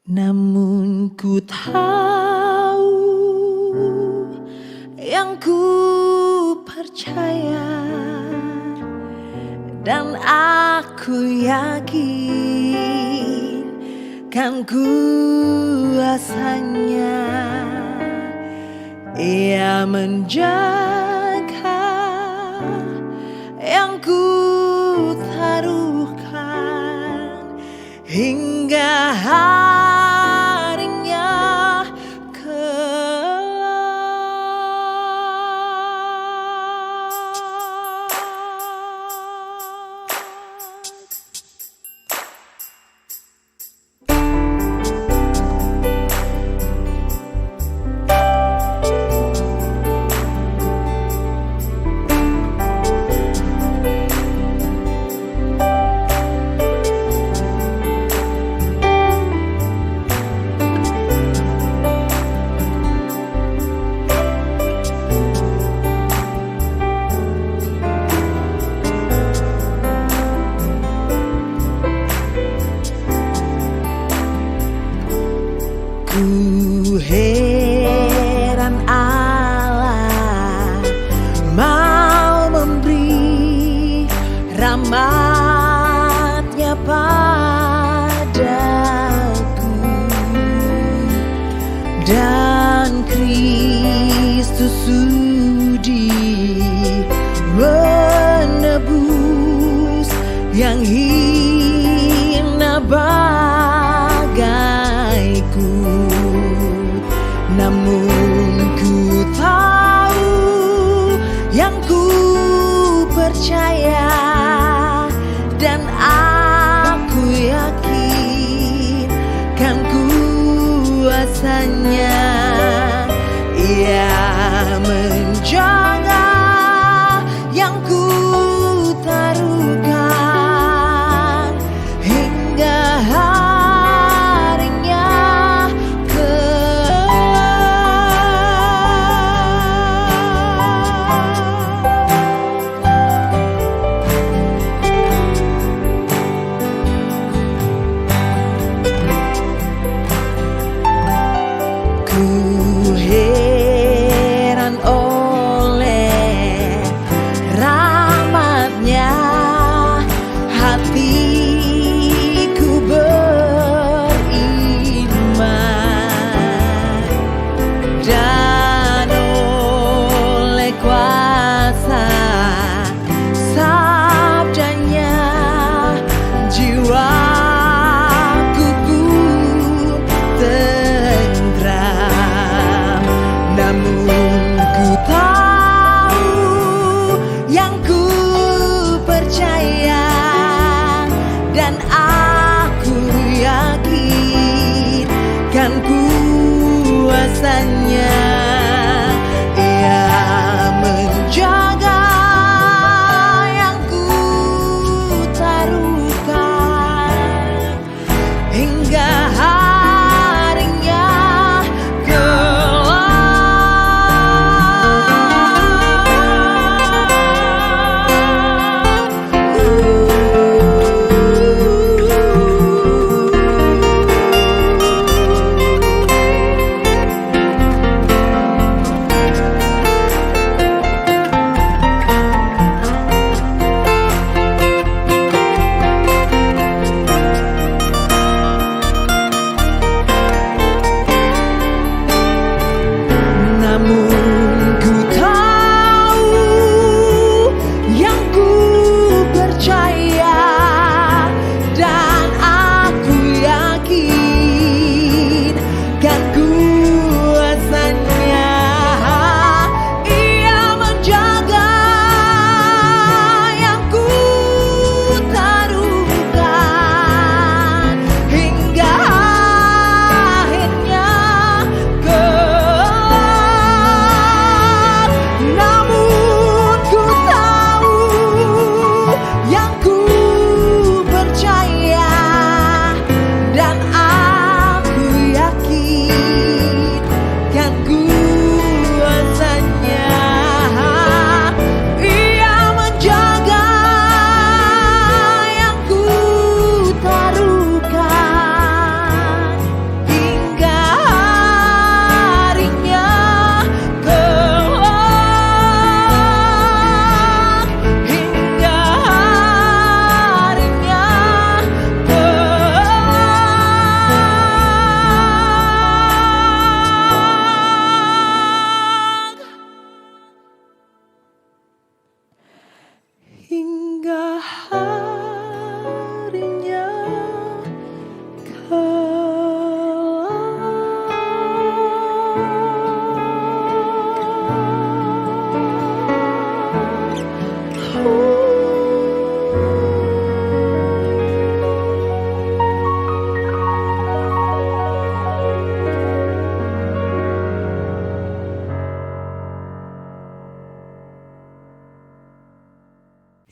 Namun ku tahu yang ku percaya, dan aku yakin kan kuasanya. Ia menjaga yang ku taruhkan hingga harinya Ku heran Allah mau memberi rahmat-Nya padaku, dan Kristus sudi menebus yang hina bagaiku. Namun ku tahu yang ku percaya, dan aku yakin kan kuasanya. Ia menjaga yang ku taruhkan hingga ku heran oleh rahmat-Nya, hatiku beriman, dan oleh kuasa sabdanya jiwaku ku tentram. Namun ku tahu yang ku percaya, dan aku yakin kan kuasanya. Ia menjaga yang ku taruhkan hingga harinya kelak.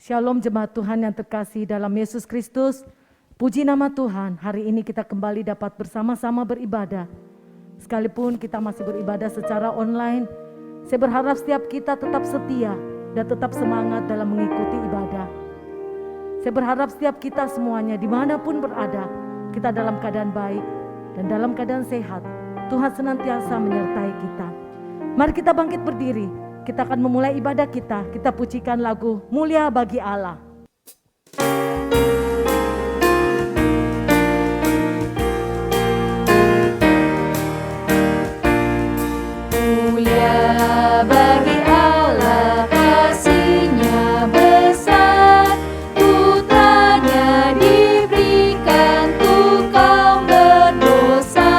Shalom jemaat Tuhan yang terkasih dalam Yesus Kristus. Puji nama Tuhan, hari ini kita kembali dapat bersama-sama beribadah. Sekalipun kita masih beribadah secara online, saya berharap setiap kita tetap setia dan tetap semangat dalam mengikuti ibadah. Saya berharap setiap kita semuanya dimanapun berada, kita dalam keadaan baik dan dalam keadaan sehat. Tuhan senantiasa menyertai kita. Mari kita bangkit berdiri, kita akan memulai ibadah kita. Kita pujikan lagu Mulia Bagi Allah. Bagi Allah kasih-Nya besar, putranya diberikan untuk kaum berdosa.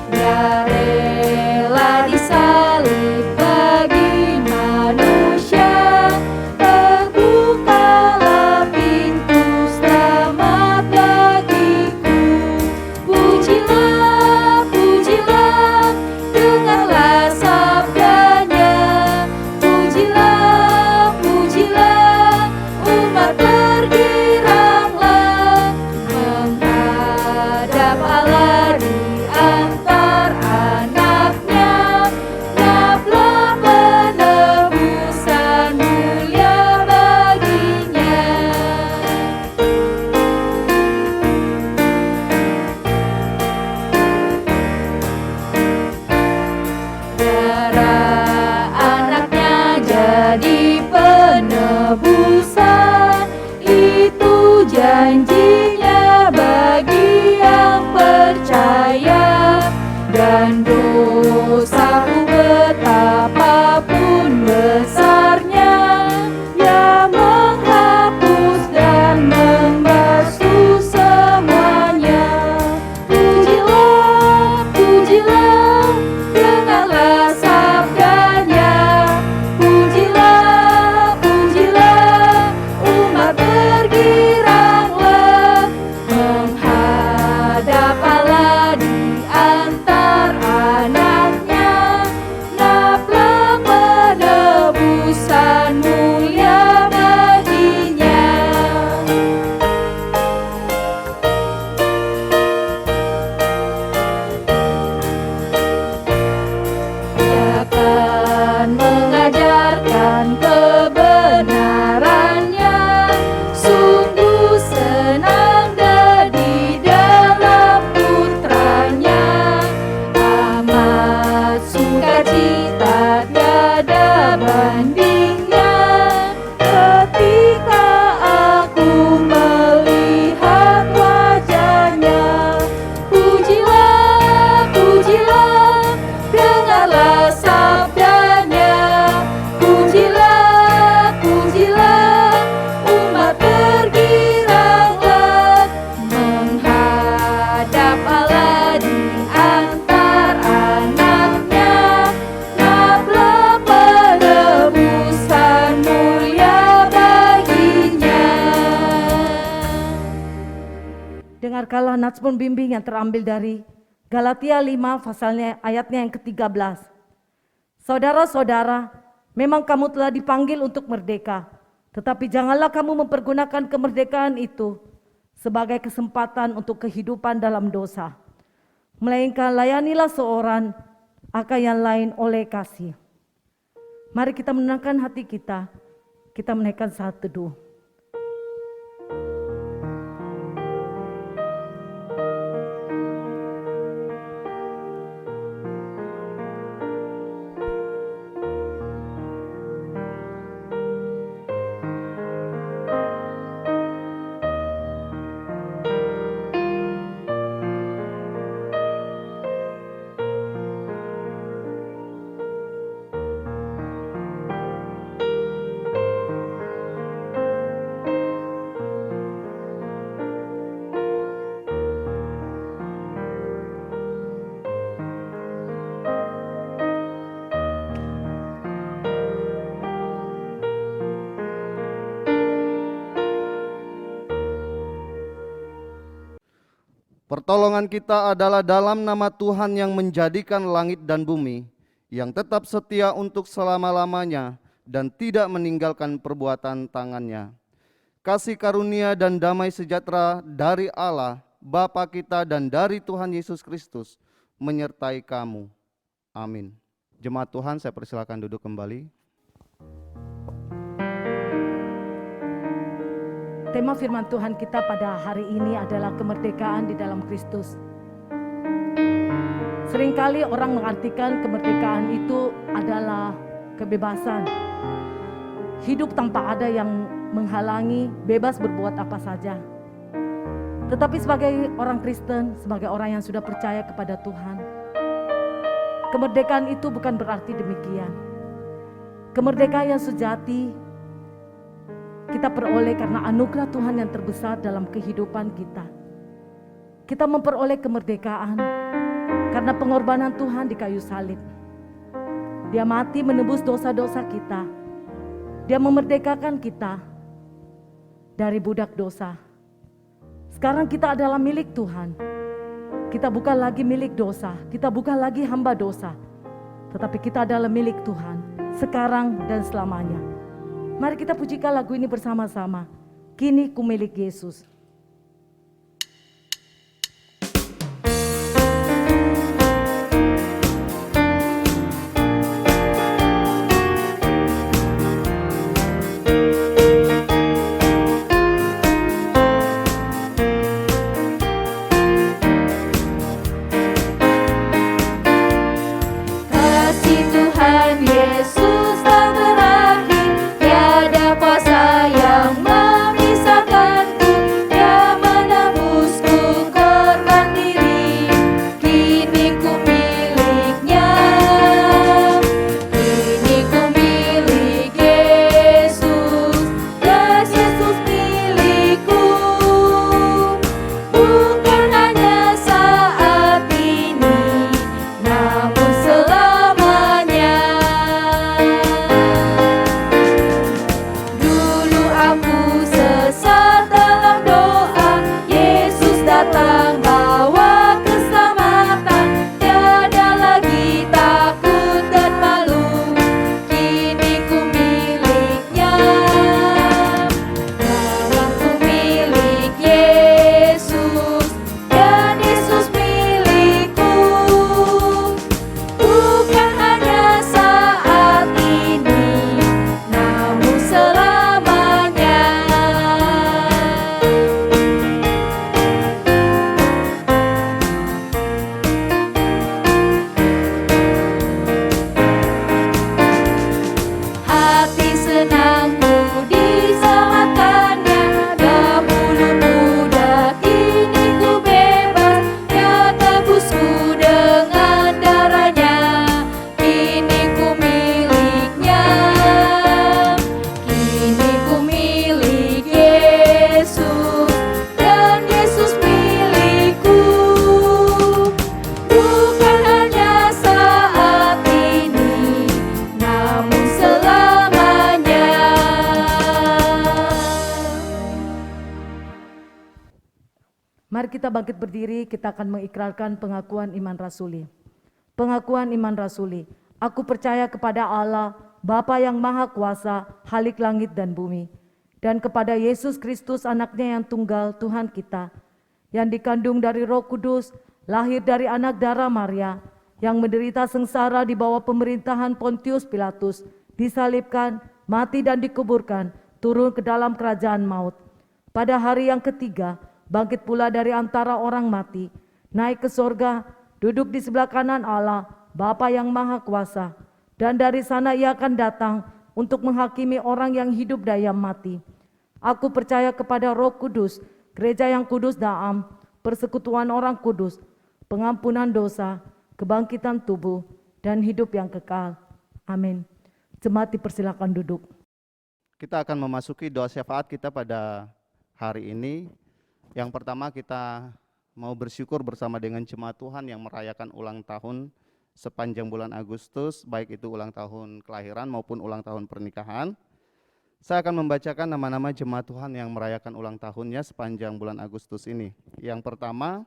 Dia rela disalib bagi manusia, terbukalah pintu selamat bagiku. Pujilah, pujilah, dengarlah sabdanya. Pujilah, pujilah, umat bergiranglah menghadap Allah di antar anaknya. Daplah penebusan mulia baginya. Darah anaknya jadi penebusan, itu janjinya bagi yang percaya. Dan dosaku betapapun besarnya, Ia menghapus dan membasuh semuanya. Pujilah, pujilah, dengarlah sabdanya. Pujilah, pujilah, umat bergiranglah menghadap Allah di antar anaknya. Daplah penebusan mulia baginya. Dia akan mengajarkan kebenarannya. Sungguh senang di dalam putranya. Amat sukacita tiada bandingnya ketika aku melihat wajahnya. Pujilah, pujilah, dengarlah sabdanya. Pujilah, pujilah, umat bergiranglah menghadap Allah di antar anaknya. Daplah penebusan mulia baginya. Dengarkanlah nats pembimbing yang terambil dari Galatia 5 pasalnya ayatnya yang ke-13. Saudara-saudara, memang kamu telah dipanggil untuk merdeka, tetapi janganlah kamu mempergunakan kemerdekaan itu sebagai kesempatan untuk kehidupan dalam dosa. Melainkan layanilah seorang akan yang lain oleh kasih. Mari kita menenangkan hati kita menaikkan saat teduh. Pertolongan kita adalah dalam nama Tuhan yang menjadikan langit dan bumi, yang tetap setia untuk selama-lamanya dan tidak meninggalkan perbuatan tangannya. kasih karunia dan damai sejahtera dari Allah, Bapa kita dan dari Tuhan Yesus Kristus menyertai kamu. Amin. Jemaat Tuhan, saya persilakan duduk kembali. Tema firman Tuhan kita pada hari ini adalah kemerdekaan di dalam Kristus. Seringkali orang mengartikan kemerdekaan itu adalah kebebasan. Hidup tanpa ada yang menghalangi, bebas berbuat apa saja. Tetapi sebagai orang Kristen, sebagai orang yang sudah percaya kepada Tuhan, kemerdekaan itu bukan berarti demikian. Kemerdekaan yang sejati kita peroleh karena anugerah Tuhan yang terbesar dalam kehidupan kita. Kita memperoleh kemerdekaan karena pengorbanan Tuhan di kayu salib. Dia mati menebus dosa-dosa kita. Dia memerdekakan kita dari budak dosa. Sekarang kita adalah milik Tuhan. Kita bukan lagi milik dosa. Kita bukan lagi hamba dosa. Tetapi kita adalah milik Tuhan sekarang dan selamanya. Mari kita pujikan lagu ini bersama-sama. Kini ku milik Yesus. Kasih Tuhan Yesus tak berakhir, tiada kuasa yang memisahkanku. Dia menebusku korban diri, kini ku miliknya. Kini ku milik Yesus, dan Yesus milikku. Bukan hanya saat ini, namun selamanya. Dulu aku sesat dalam doa, Yesus datang bawa keselamatan. Tiada lagi takut dan malu, kini ku miliknya. Karena ku milik Yesus, dan Yesus milikku. Bukan hanya saat ini, namun selamanya. Hati senangku diselamatkannya, dahulu budak kini ku bebas. Dia tebusku dengan darahnya, kini ku miliknya. Kini ku milik Yesus, dan Yesus milikku. Bukan hanya saat ini, namun selamanya. Mari kita bangkit berdiri, kita akan mengikrarkan pengakuan iman rasuli. Pengakuan iman rasuli. Aku percaya kepada Allah, Bapa yang Maha Kuasa, Halik langit dan bumi, dan kepada Yesus Kristus anaknya yang tunggal, Tuhan kita, yang dikandung dari Roh Kudus, lahir dari anak darah Maria, yang menderita sengsara di bawah pemerintahan Pontius Pilatus, disalibkan, mati dan dikuburkan, turun ke dalam kerajaan maut. Pada hari yang ketiga, bangkit pula dari antara orang mati, naik ke sorga, duduk di sebelah kanan Allah, Bapa yang Maha Kuasa, dan dari sana ia akan datang untuk menghakimi orang yang hidup dan yang mati. Aku percaya kepada Roh Kudus, gereja yang kudus dan persekutuan orang kudus, pengampunan dosa, kebangkitan tubuh, dan hidup yang kekal. Amin. Jemaat dipersilakan duduk. Kita akan memasuki doa syafaat kita pada hari ini. Yang pertama kita mau bersyukur bersama dengan jemaat Tuhan yang merayakan ulang tahun sepanjang bulan Agustus, baik itu ulang tahun kelahiran maupun ulang tahun pernikahan. Saya akan membacakan nama-nama jemaat Tuhan yang merayakan ulang tahunnya sepanjang bulan Agustus ini. Yang pertama,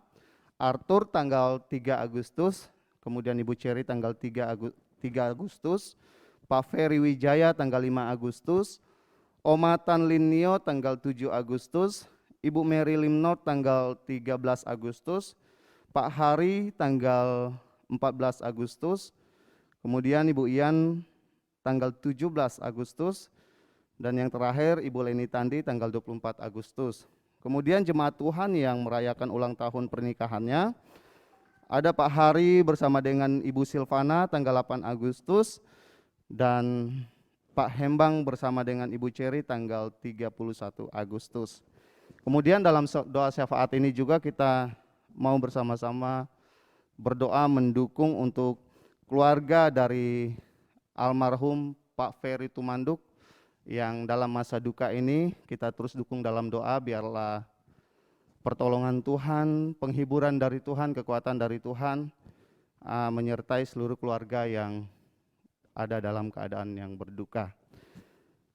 Arthur tanggal 3 Agustus, kemudian Ibu Cherry tanggal 3 Agustus, Pak Ferry Wijaya tanggal 5 Agustus, Oma Tan Linio tanggal 7 Agustus, Ibu Mary Limnot tanggal 13 Agustus, Pak Hari tanggal 14 Agustus, kemudian Ibu Ian tanggal 17 Agustus, dan yang terakhir Ibu Leni Tandi tanggal 24 Agustus. Kemudian jemaat Tuhan yang merayakan ulang tahun pernikahannya, ada Pak Hari bersama dengan Ibu Silvana tanggal 8 Agustus, dan Pak Hembang bersama dengan Ibu Cherry tanggal 31 Agustus. Kemudian dalam doa syafaat ini juga kita mau bersama-sama berdoa mendukung untuk keluarga dari almarhum Pak Ferry Tumanduk yang dalam masa duka ini kita terus dukung dalam doa, biarlah pertolongan Tuhan, penghiburan dari Tuhan, kekuatan dari Tuhan menyertai seluruh keluarga yang ada dalam keadaan yang berduka.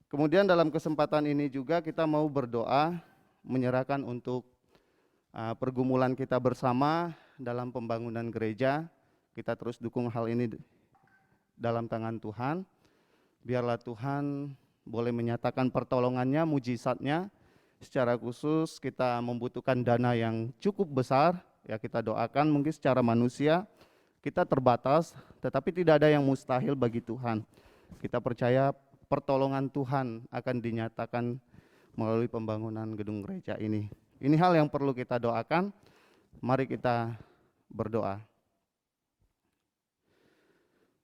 Kemudian dalam kesempatan ini juga kita mau berdoa menyerahkan untuk pergumulan kita bersama dalam pembangunan gereja. Kita terus dukung hal ini dalam tangan Tuhan. Biarlah Tuhan boleh menyatakan pertolongannya, mujizatnya. Secara khusus kita membutuhkan dana yang cukup besar, ya kita doakan. Mungkin secara manusia kita terbatas, tetapi tidak ada yang mustahil bagi Tuhan. Kita percaya pertolongan Tuhan akan dinyatakan melalui pembangunan gedung gereja ini. Ini hal yang perlu kita doakan. Mari kita berdoa.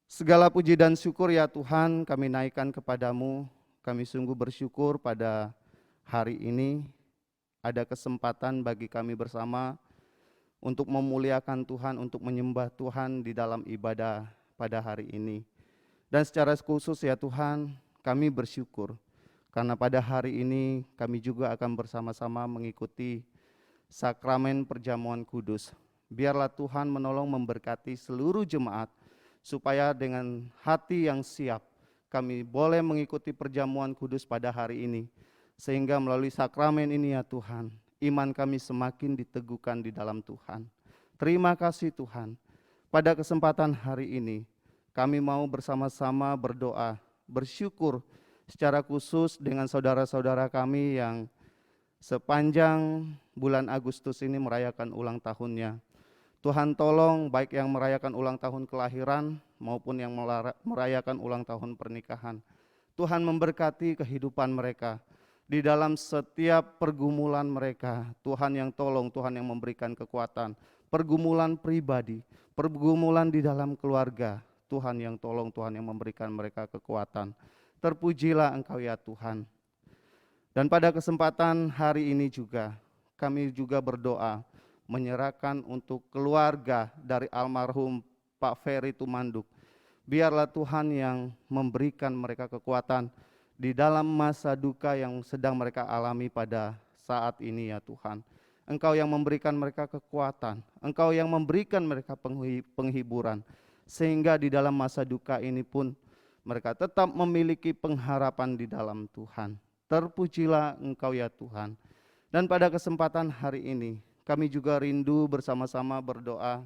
Segala puji dan syukur ya Tuhan kami naikkan kepadamu. Kami sungguh bersyukur pada hari ini ada kesempatan bagi kami bersama untuk memuliakan Tuhan, untuk menyembah Tuhan di dalam ibadah pada hari ini. Dan secara khusus ya Tuhan, kami bersyukur karena pada hari ini kami juga akan bersama-sama mengikuti sakramen perjamuan kudus. Biarlah Tuhan menolong memberkati seluruh jemaat, supaya dengan hati yang siap kami boleh mengikuti perjamuan kudus pada hari ini. Sehingga melalui sakramen ini ya Tuhan, iman kami semakin diteguhkan di dalam Tuhan. Terima kasih Tuhan. Pada kesempatan hari ini, kami mau bersama-sama berdoa, bersyukur secara khusus dengan saudara-saudara kami yang sepanjang bulan Agustus ini merayakan ulang tahunnya. Tuhan tolong baik yang merayakan ulang tahun kelahiran maupun yang merayakan ulang tahun pernikahan. Tuhan memberkati kehidupan mereka. Di dalam setiap pergumulan mereka, Tuhan yang tolong, Tuhan yang memberikan kekuatan. Pergumulan pribadi, pergumulan di dalam keluarga, Tuhan yang tolong, Tuhan yang memberikan mereka kekuatan. Terpujilah Engkau ya Tuhan. Dan pada kesempatan hari ini juga, kami juga berdoa, menyerahkan untuk keluarga dari almarhum Pak Ferry Tumanduk. Biarlah Tuhan yang memberikan mereka kekuatan di dalam masa duka yang sedang mereka alami pada saat ini ya Tuhan. Engkau yang memberikan mereka kekuatan, Engkau yang memberikan mereka penghiburan, sehingga di dalam masa duka ini pun mereka tetap memiliki pengharapan di dalam Tuhan. Terpujilah Engkau ya Tuhan. Dan pada kesempatan hari ini, kami juga rindu bersama-sama berdoa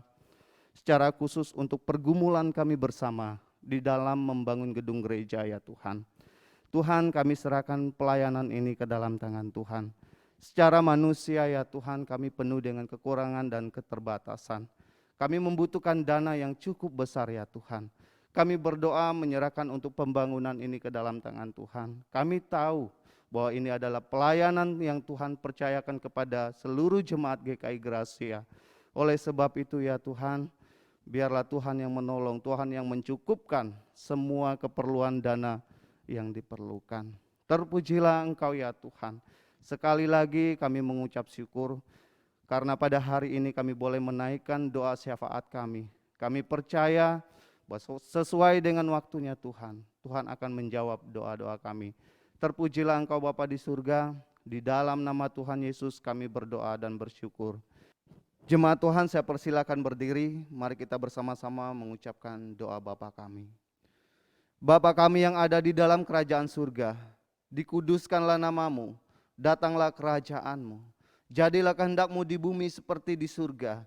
secara khusus untuk pergumulan kami bersama di dalam membangun gedung gereja ya Tuhan. Tuhan, kami serahkan pelayanan ini ke dalam tangan Tuhan. Secara manusia ya Tuhan, kami penuh dengan kekurangan dan keterbatasan. Kami membutuhkan dana yang cukup besar ya Tuhan. Kami berdoa menyerahkan untuk pembangunan ini ke dalam tangan Tuhan. Kami tahu bahwa ini adalah pelayanan yang Tuhan percayakan kepada seluruh jemaat GKI Gracia. Oleh sebab itu ya Tuhan, biarlah Tuhan yang menolong, Tuhan yang mencukupkan semua keperluan dana yang diperlukan. Terpujilah Engkau ya Tuhan. Sekali lagi kami mengucap syukur karena pada hari ini kami boleh menaikkan doa syafaat kami. Kami percaya bahwa sesuai dengan waktunya Tuhan, Tuhan akan menjawab doa-doa kami. Terpujilah Engkau Bapa di surga, di dalam nama Tuhan Yesus kami berdoa dan bersyukur. Jemaat Tuhan, saya persilakan berdiri, mari kita bersama-sama mengucapkan doa Bapa kami. Bapa kami yang ada di dalam kerajaan surga, dikuduskanlah namamu, datanglah kerajaanmu, jadilah kehendak-Mu di bumi seperti di surga.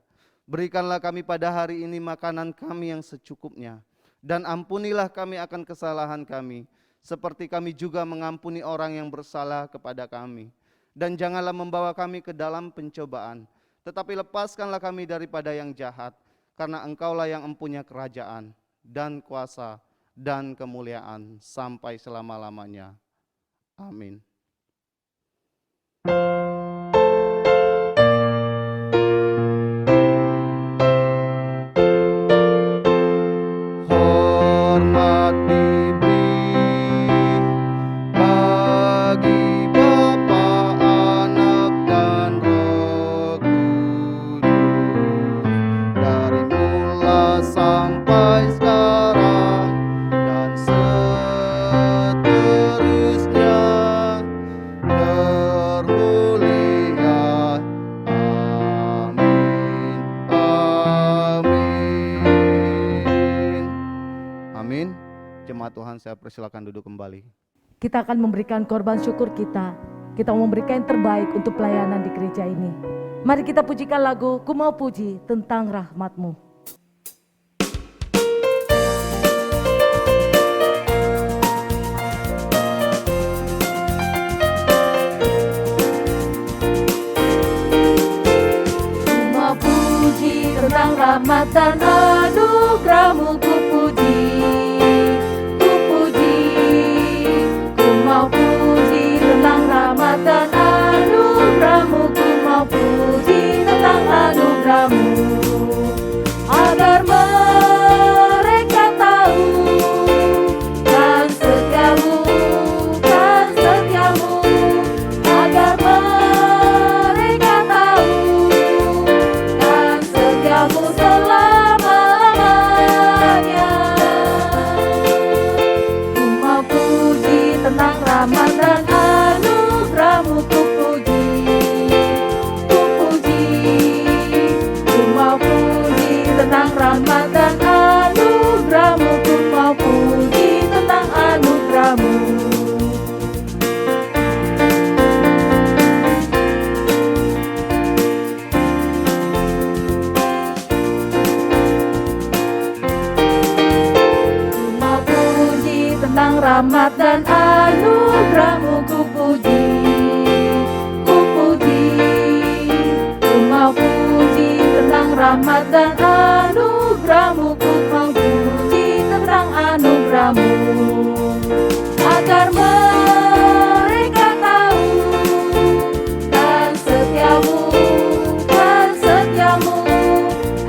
Berikanlah kami pada hari ini makanan kami yang secukupnya, dan ampunilah kami akan kesalahan kami, seperti kami juga mengampuni orang yang bersalah kepada kami. Dan janganlah membawa kami ke dalam pencobaan, tetapi lepaskanlah kami daripada yang jahat, karena Engkaulah yang empunya kerajaan, dan kuasa, dan kemuliaan, sampai selama-lamanya. Amin. Hormat diberi bagi Bapa, Anak, dan Roh Kudus, dari mula sampai sekarang dan seterusnya, termulia. Amin. Amin. Amin. Jemaat Tuhan, saya persilakan duduk kembali. Kita akan memberikan korban syukur kita. Kita mau memberikan yang terbaik untuk pelayanan di gereja ini. Mari kita pujikan lagu Ku Mau Puji tentang Rahmat-Mu. Ku mau puji tentang rahmat dan anugerah-Mu, ku puji, ku puji. Ku mau puji tentang rahmat dan anugerah-Mu, ku mau puji tentang anugerah-Mu, agar mereka tahu kan setiamu, kan setiamu, agar mereka tahu kan setiamu selama-lamanya. Ku mau puji tentang rahmat dan anugerah-Mu, ku puji, ku puji. Ku mau puji tentang rahmat dan anugerah-Mu, ku mau puji tentang anugerah-Mu. Ku mau puji tentang rahmat dan anugerah-Mu, ku puji, ku puji. Ku mau puji tentang rahmat dan anugerah-Mu, ku mau puji tentang anugerah-Mu, agar mereka tahu kan setiamu, kan setiamu,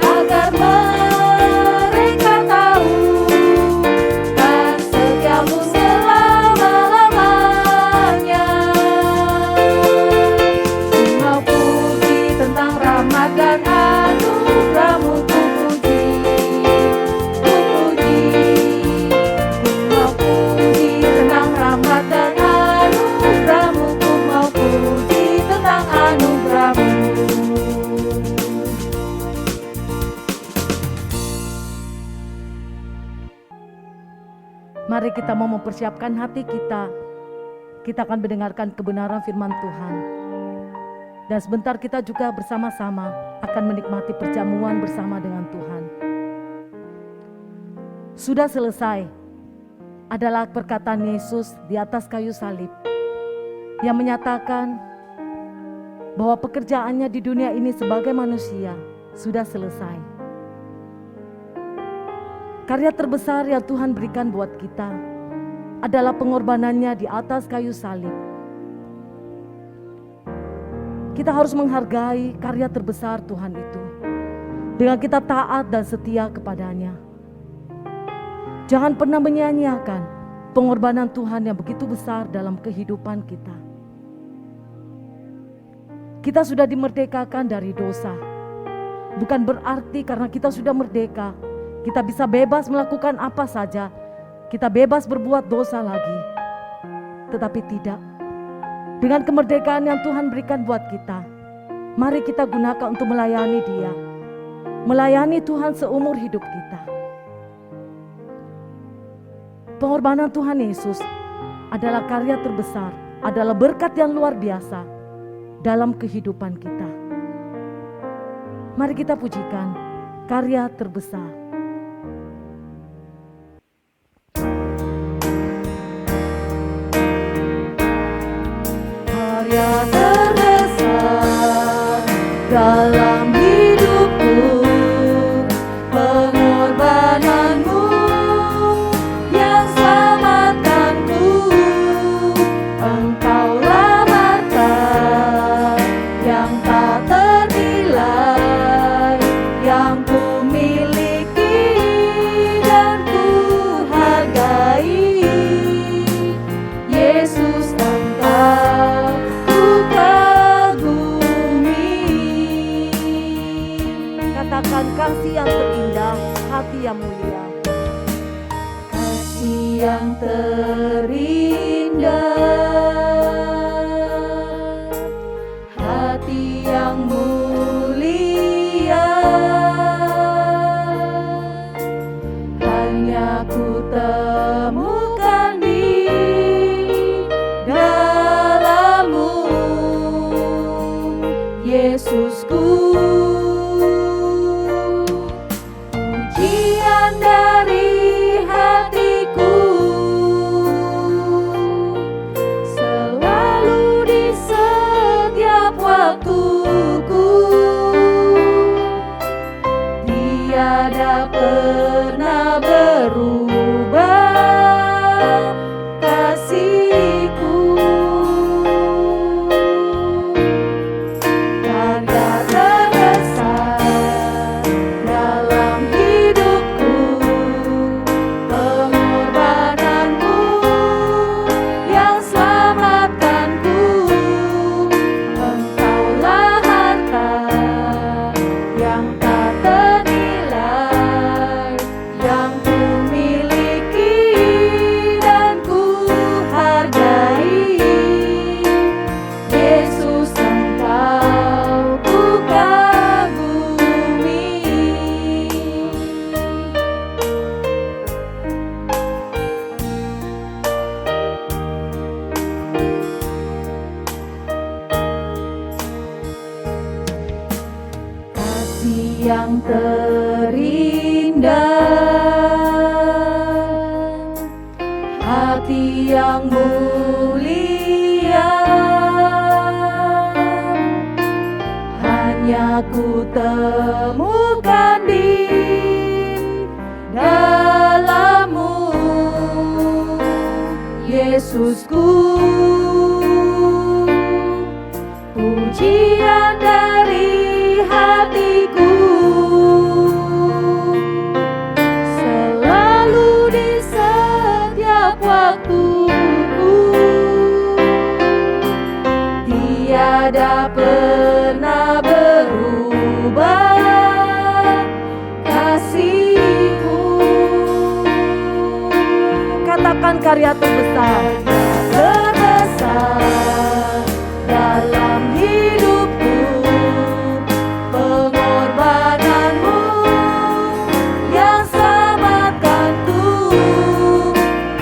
agar mereka tahu kan setiamu selama-lamanya. Ku mau puji tentang rahmat dan anugerah-Mu, ku puji, ku puji. Ku mau puji tentang rahmat dan anugerah-Mu, ku mau puji tentang anugerah-Mu. Mari kita mau mempersiapkan hati kita. Kita akan mendengarkan kebenaran firman Tuhan. Dan sebentar kita juga bersama-sama akan menikmati perjamuan bersama dengan Tuhan. Sudah selesai adalah perkataan Yesus di atas kayu salib yang menyatakan bahwa pekerjaannya di dunia ini sebagai manusia sudah selesai. Karya terbesar yang Tuhan berikan buat kita adalah pengorbanannya di atas kayu salib. Kita harus menghargai karya terbesar Tuhan itu dengan kita taat dan setia kepadanya. Jangan pernah menyia-nyiakan pengorbanan Tuhan yang begitu besar dalam kehidupan kita. Kita sudah dimerdekakan dari dosa. Bukan berarti karena kita sudah merdeka, kita bisa bebas melakukan apa saja. Kita bebas berbuat dosa lagi. Tetapi tidak. Dengan kemerdekaan yang Tuhan berikan buat kita, mari kita gunakan untuk melayani Dia. Melayani Tuhan seumur hidup kita. Pengorbanan Tuhan Yesus adalah karya terbesar, adalah berkat yang luar biasa dalam kehidupan kita. Mari kita pujikan karya terbesar. miliki dan ku hargai. Yesus Engkau ku kagumi. Katakan kasih yang terindah, hati yang mulia. Kasih yang terindah, hati yang mulia, hanya ku temukan di dalam-Mu, Yesusku. Pujian dari hatiku selalu di setiap waktuku, tiada pernah berubah kasih-Ku. Karya terbesar dalam hidupku, pengorbananmu yang selamatkanku. Engkaulah harta yang tak ternilai, yang ku miliki dan ku hargai. Yesus Engkau ku kagumi. Kasih yang terindah, hati yang mulia, hanya ku temukan di dalam-Mu, Yesusku. Pujian dari hatiku selalu di setiap waktuku, tiada pernah berubah kasih-Ku. Katakan karya terbesar. Terbesar dalam hidupku, pengorbananmu yang selamatkanku.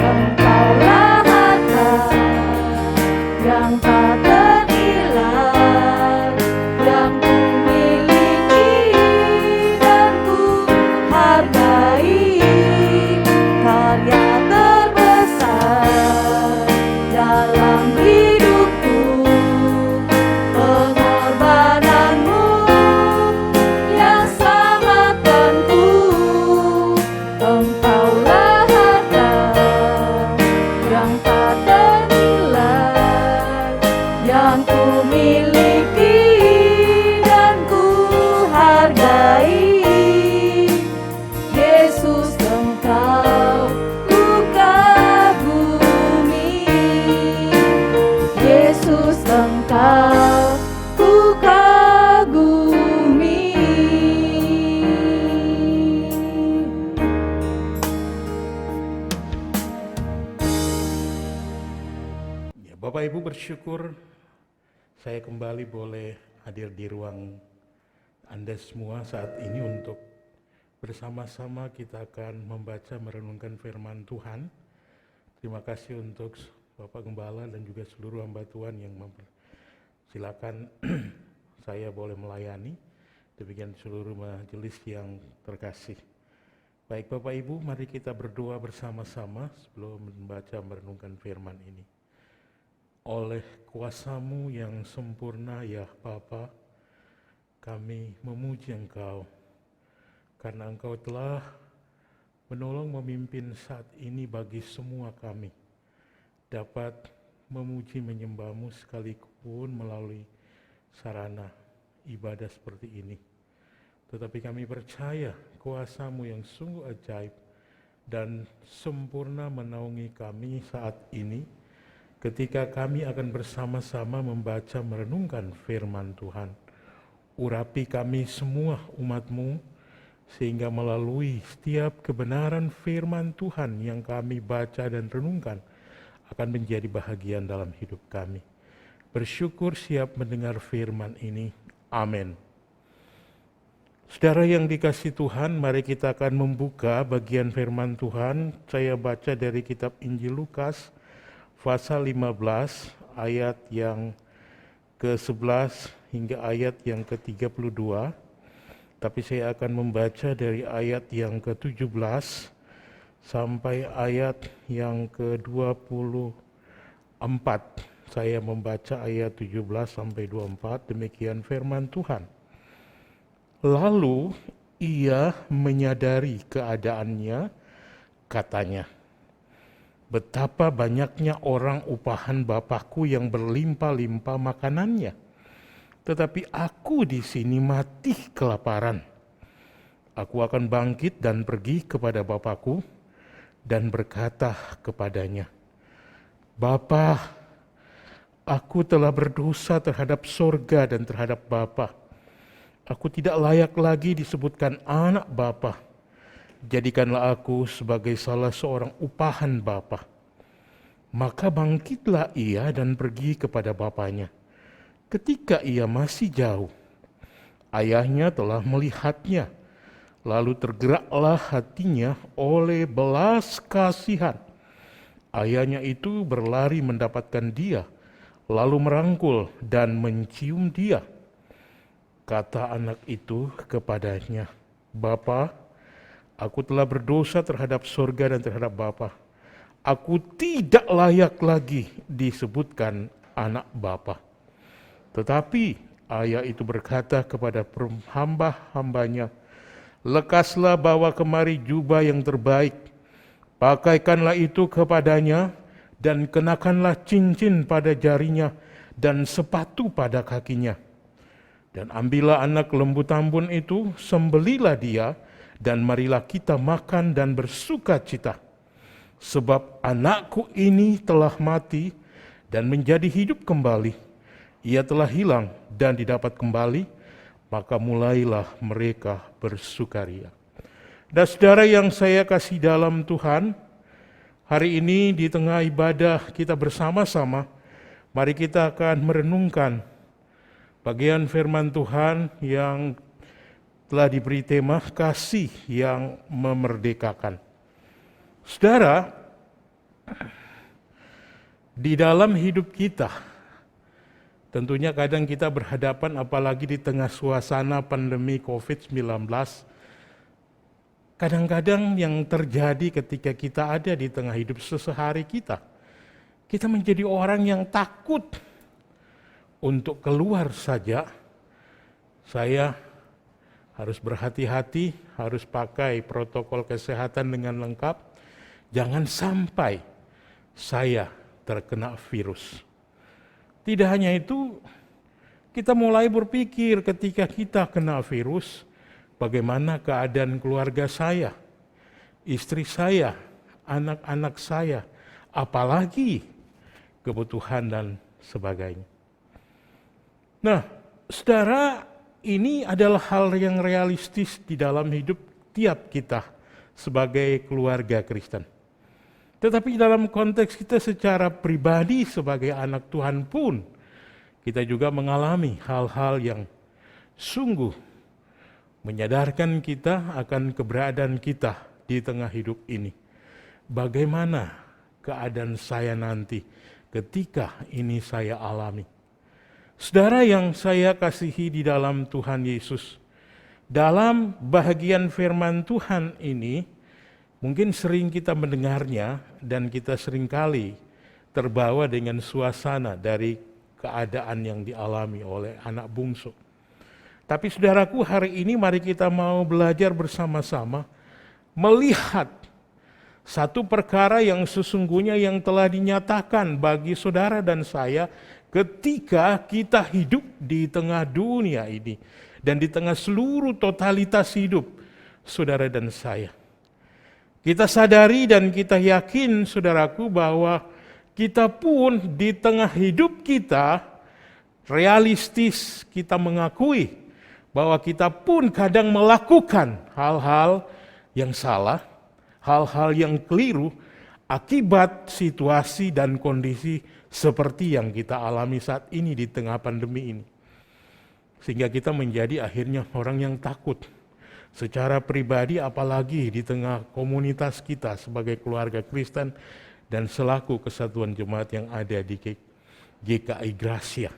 Engkaulah harta yang tak ternilai, yang ku miliki dan ku hargai. Karya terbesar dalam hidupku, pengorbananmu yang selamatkanku. Engkaulah harta yang tak ternilai, yang ku miliki dan ku hargai. Yesus Engkau ku kagumi. Yesus Engkau ku kagumi. Ya, Bapak Ibu bersyukur saya kembali boleh hadir di ruang Anda semua saat ini untuk bersama-sama kita akan membaca merenungkan firman Tuhan. Terima kasih untuk Bapak Gembala dan juga seluruh hamba Tuhan yang silakan saya boleh melayani. Demikian seluruh majelis yang terkasih. Baik Bapak Ibu, mari kita berdoa bersama-sama sebelum membaca merenungkan firman ini. Oleh kuasa-Mu yang sempurna ya Bapa, kami memuji Engkau karena Engkau telah menolong memimpin saat ini bagi semua kami dapat memuji menyembah-Mu sekalipun melalui sarana ibadah seperti ini. Tetapi kami percaya kuasa-Mu yang sungguh ajaib dan sempurna menaungi kami saat ini ketika kami akan bersama-sama membaca merenungkan firman Tuhan. Urapi kami semua umat-Mu sehingga melalui setiap kebenaran firman Tuhan yang kami baca dan renungkan akan menjadi bahagian dalam hidup kami. Bersyukur siap mendengar firman ini. Amin. Saudara yang dikasihi Tuhan, mari kita akan membuka bagian firman Tuhan. Saya baca dari kitab Injil Lukas, pasal 15, ayat yang ke-11 hingga ayat yang ke-32. Tapi saya akan membaca dari ayat yang ke-17 sampai ayat yang ke-24. Saya membaca ayat 17 sampai 24, demikian firman Tuhan. Lalu ia menyadari keadaannya, katanya, betapa banyaknya orang upahan Bapakku yang berlimpah-limpah makanannya, tetapi aku di sini mati kelaparan. Aku akan bangkit dan pergi kepada Bapakku dan berkata kepadanya, Bapa, aku telah berdosa terhadap sorga dan terhadap Bapa. Aku tidak layak lagi disebutkan anak Bapa. Jadikanlah aku sebagai salah seorang upahan Bapa. Maka bangkitlah ia dan pergi kepada bapanya. Ketika ia masih jauh, ayahnya telah melihatnya. Lalu tergeraklah hatinya oleh belas kasihan. Ayahnya itu berlari mendapatkan dia, lalu merangkul dan mencium dia. Kata anak itu kepadanya, Bapa, aku telah berdosa terhadap sorga dan terhadap Bapa. Aku tidak layak lagi disebutkan anak Bapa. Tetapi ayah itu berkata kepada hamba-hambanya, lekaslah bawa kemari jubah yang terbaik, pakaikanlah itu kepadanya, dan kenakanlah cincin pada jarinya dan sepatu pada kakinya. Dan ambillah anak lembu tambun itu, sembelilah dia, dan marilah kita makan dan bersuka cita. Sebab anakku ini telah mati dan menjadi hidup kembali. Ia telah hilang dan didapat kembali, maka mulailah mereka bersukaria. Dan saudara yang saya kasih dalam Tuhan, hari ini di tengah ibadah kita bersama-sama, mari kita akan merenungkan bagian firman Tuhan yang telah diberi tema kasih yang memerdekakan. Saudara, di dalam hidup kita, tentunya kadang kita berhadapan apalagi di tengah suasana pandemi COVID-19, kadang-kadang yang terjadi ketika kita ada di tengah hidup sehari kita menjadi orang yang takut untuk keluar saja. Saya harus berhati-hati, harus pakai protokol kesehatan dengan lengkap. Jangan sampai saya terkena virus. Tidak hanya itu, kita mulai berpikir ketika kita kena virus, bagaimana keadaan keluarga saya, istri saya, anak-anak saya, apalagi kebutuhan dan sebagainya. Nah, saudara, ini adalah hal yang realistis di dalam hidup tiap kita sebagai keluarga Kristen. Tetapi dalam konteks kita secara pribadi sebagai anak Tuhan pun, kita juga mengalami hal-hal yang sungguh menyadarkan kita akan keberadaan kita di tengah hidup ini. Bagaimana keadaan saya nanti ketika ini saya alami? Saudara yang saya kasihi di dalam Tuhan Yesus, dalam bahagian firman Tuhan ini, mungkin sering kita mendengarnya dan kita seringkali terbawa dengan suasana dari keadaan yang dialami oleh anak bungsu. Tapi saudaraku, hari ini mari kita mau belajar bersama-sama melihat satu perkara yang sesungguhnya yang telah dinyatakan bagi saudara dan saya ketika kita hidup di tengah dunia ini dan di tengah seluruh totalitas hidup, saudara dan saya. Kita sadari dan kita yakin, saudaraku, bahwa kita pun di tengah hidup kita, realistis kita mengakui bahwa kita pun kadang melakukan hal-hal yang salah, hal-hal yang keliru, akibat situasi dan kondisi seperti yang kita alami saat ini di tengah pandemi ini. Sehingga kita menjadi akhirnya orang yang takut. Secara pribadi apalagi di tengah komunitas kita sebagai keluarga Kristen dan selaku kesatuan jemaat yang ada di GKI Gracia.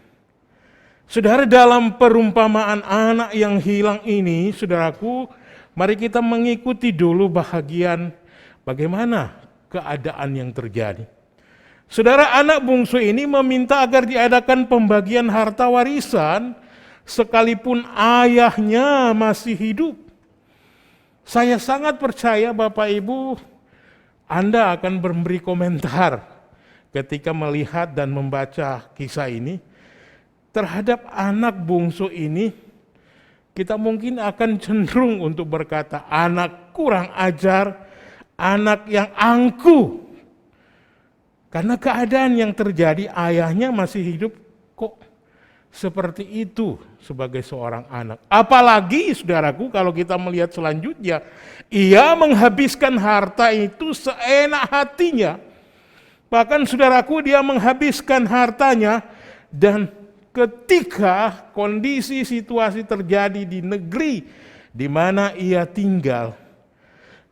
Saudara, dalam perumpamaan anak yang hilang ini, saudaraku, mari kita mengikuti dulu bahagian bagaimana keadaan yang terjadi. Saudara, anak bungsu ini meminta agar diadakan pembagian harta warisan sekalipun ayahnya masih hidup. Saya sangat percaya Bapak Ibu, Anda akan memberi komentar ketika melihat dan membaca kisah ini. Terhadap anak bungsu ini, kita mungkin akan cenderung untuk berkata, anak kurang ajar, anak yang angkuh. Karena keadaan yang terjadi, ayahnya masih hidup, kok seperti itu sebagai seorang anak. Apalagi saudaraku kalau kita melihat selanjutnya, ia menghabiskan harta itu seenak hatinya. Bahkan saudaraku, dia menghabiskan hartanya, dan ketika kondisi situasi terjadi di negeri di mana ia tinggal,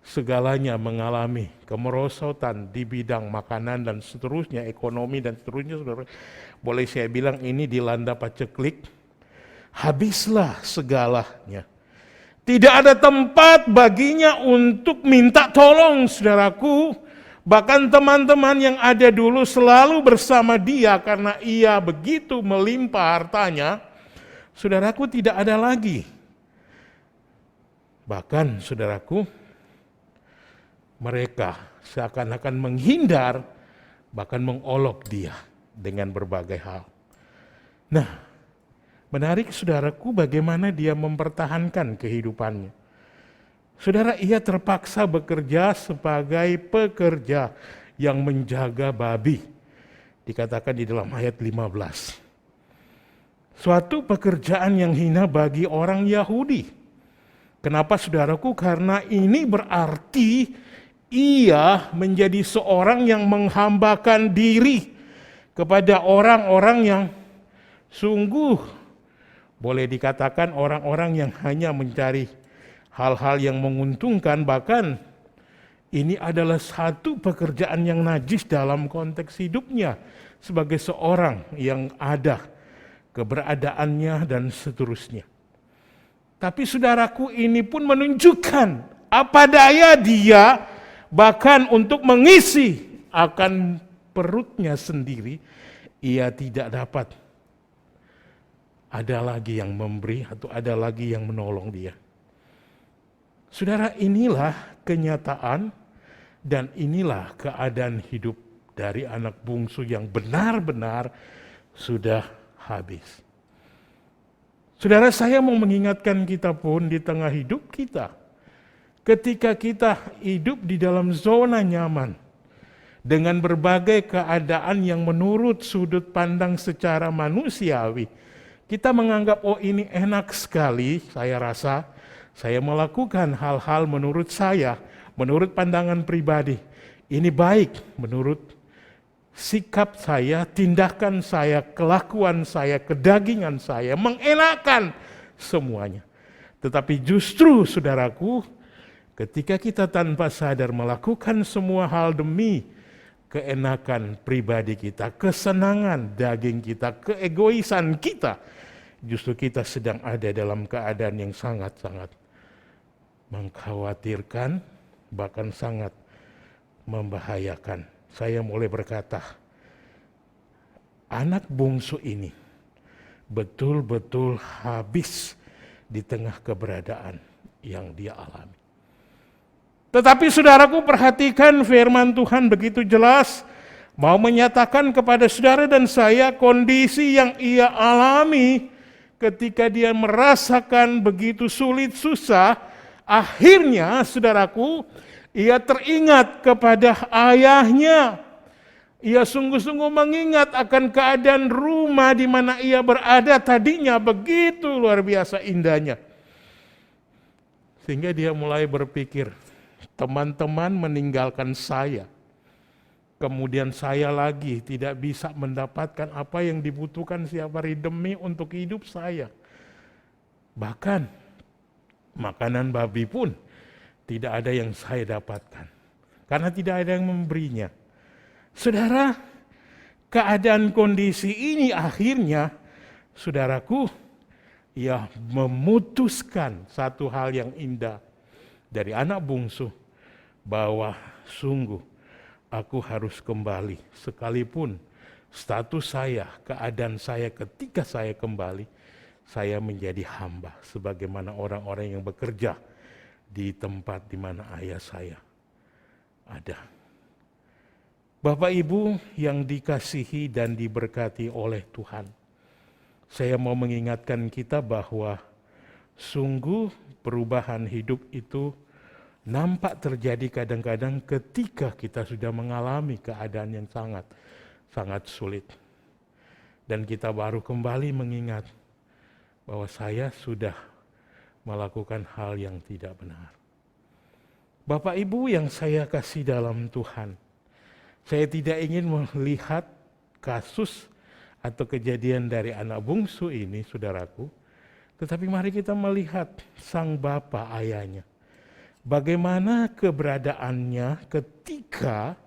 segalanya mengalami kemerosotan di bidang makanan dan seterusnya, ekonomi dan seterusnya, saudara. Boleh saya bilang ini dilanda paceklik, habislah segalanya. Tidak ada tempat baginya untuk minta tolong, saudaraku. Bahkan teman-teman yang ada dulu selalu bersama dia karena ia begitu melimpah hartanya, saudaraku, tidak ada lagi. Bahkan saudaraku, mereka seakan-akan menghindar, bahkan mengolok dia dengan berbagai hal. Nah, menarik saudaraku bagaimana dia mempertahankan kehidupannya. Saudara, ia terpaksa bekerja sebagai pekerja yang menjaga babi. Dikatakan di dalam ayat 15. Suatu pekerjaan yang hina bagi orang Yahudi. Kenapa saudaraku? Karena ini berarti ia menjadi seorang yang menghambakan diri kepada orang-orang yang sungguh boleh dikatakan orang-orang yang hanya mencari hal-hal yang menguntungkan. Bahkan ini adalah satu pekerjaan yang najis dalam konteks hidupnya sebagai seorang yang ada keberadaannya dan seterusnya. Tapi saudaraku, ini pun menunjukkan apa daya dia bahkan untuk mengisi akan perutnya sendiri, ia tidak dapat ada lagi yang memberi atau ada lagi yang menolong dia. Saudara, inilah kenyataan dan inilah keadaan hidup dari anak bungsu yang benar-benar sudah habis. Saudara, saya mau mengingatkan kita pun di tengah hidup kita, ketika kita hidup di dalam zona nyaman, dengan berbagai keadaan yang menurut sudut pandang secara manusiawi, kita menganggap, oh ini enak sekali, saya rasa, saya melakukan hal-hal menurut saya, menurut pandangan pribadi. Ini baik menurut sikap saya, tindakan saya, kelakuan saya, kedagingan saya, mengenakan semuanya. Tetapi justru saudaraku, ketika kita tanpa sadar melakukan semua hal demi keenakan pribadi kita, kesenangan daging kita, keegoisan kita, justru kita sedang ada dalam keadaan yang sangat-sangat mengkhawatirkan, bahkan sangat membahayakan. Saya mulai berkata, anak bungsu ini betul-betul habis di tengah keberadaan yang dia alami. Tetapi saudaraku, perhatikan firman Tuhan begitu jelas, mau menyatakan kepada saudara dan saya kondisi yang ia alami ketika dia merasakan begitu sulit susah akhirnya saudaraku, ia teringat kepada ayahnya. Ia sungguh-sungguh mengingat akan keadaan rumah di mana ia berada tadinya begitu luar biasa indahnya. Sehingga dia mulai berpikir, teman-teman meninggalkan saya. Kemudian saya lagi tidak bisa mendapatkan apa yang dibutuhkan setiap hari demi untuk hidup saya. Bahkan makanan babi pun tidak ada yang saya dapatkan. Karena tidak ada yang memberinya. Saudara, keadaan kondisi ini akhirnya, saudaraku, ia memutuskan satu hal yang indah dari anak bungsu, bahwa sungguh aku harus kembali, sekalipun status saya, keadaan saya ketika saya kembali, saya menjadi hamba sebagaimana orang-orang yang bekerja di tempat di mana ayah saya ada. Bapak Ibu yang dikasihi dan diberkati oleh Tuhan, saya mau mengingatkan kita bahwa sungguh perubahan hidup itu nampak terjadi kadang-kadang ketika kita sudah mengalami keadaan yang sangat sulit. Dan kita baru kembali mengingat bahwa saya sudah melakukan hal yang tidak benar. Bapak Ibu yang saya kasih dalam Tuhan, saya tidak ingin melihat kasus atau kejadian dari anak bungsu ini, saudaraku, tetapi mari kita melihat sang bapa ayahnya. Bagaimana keberadaannya ketika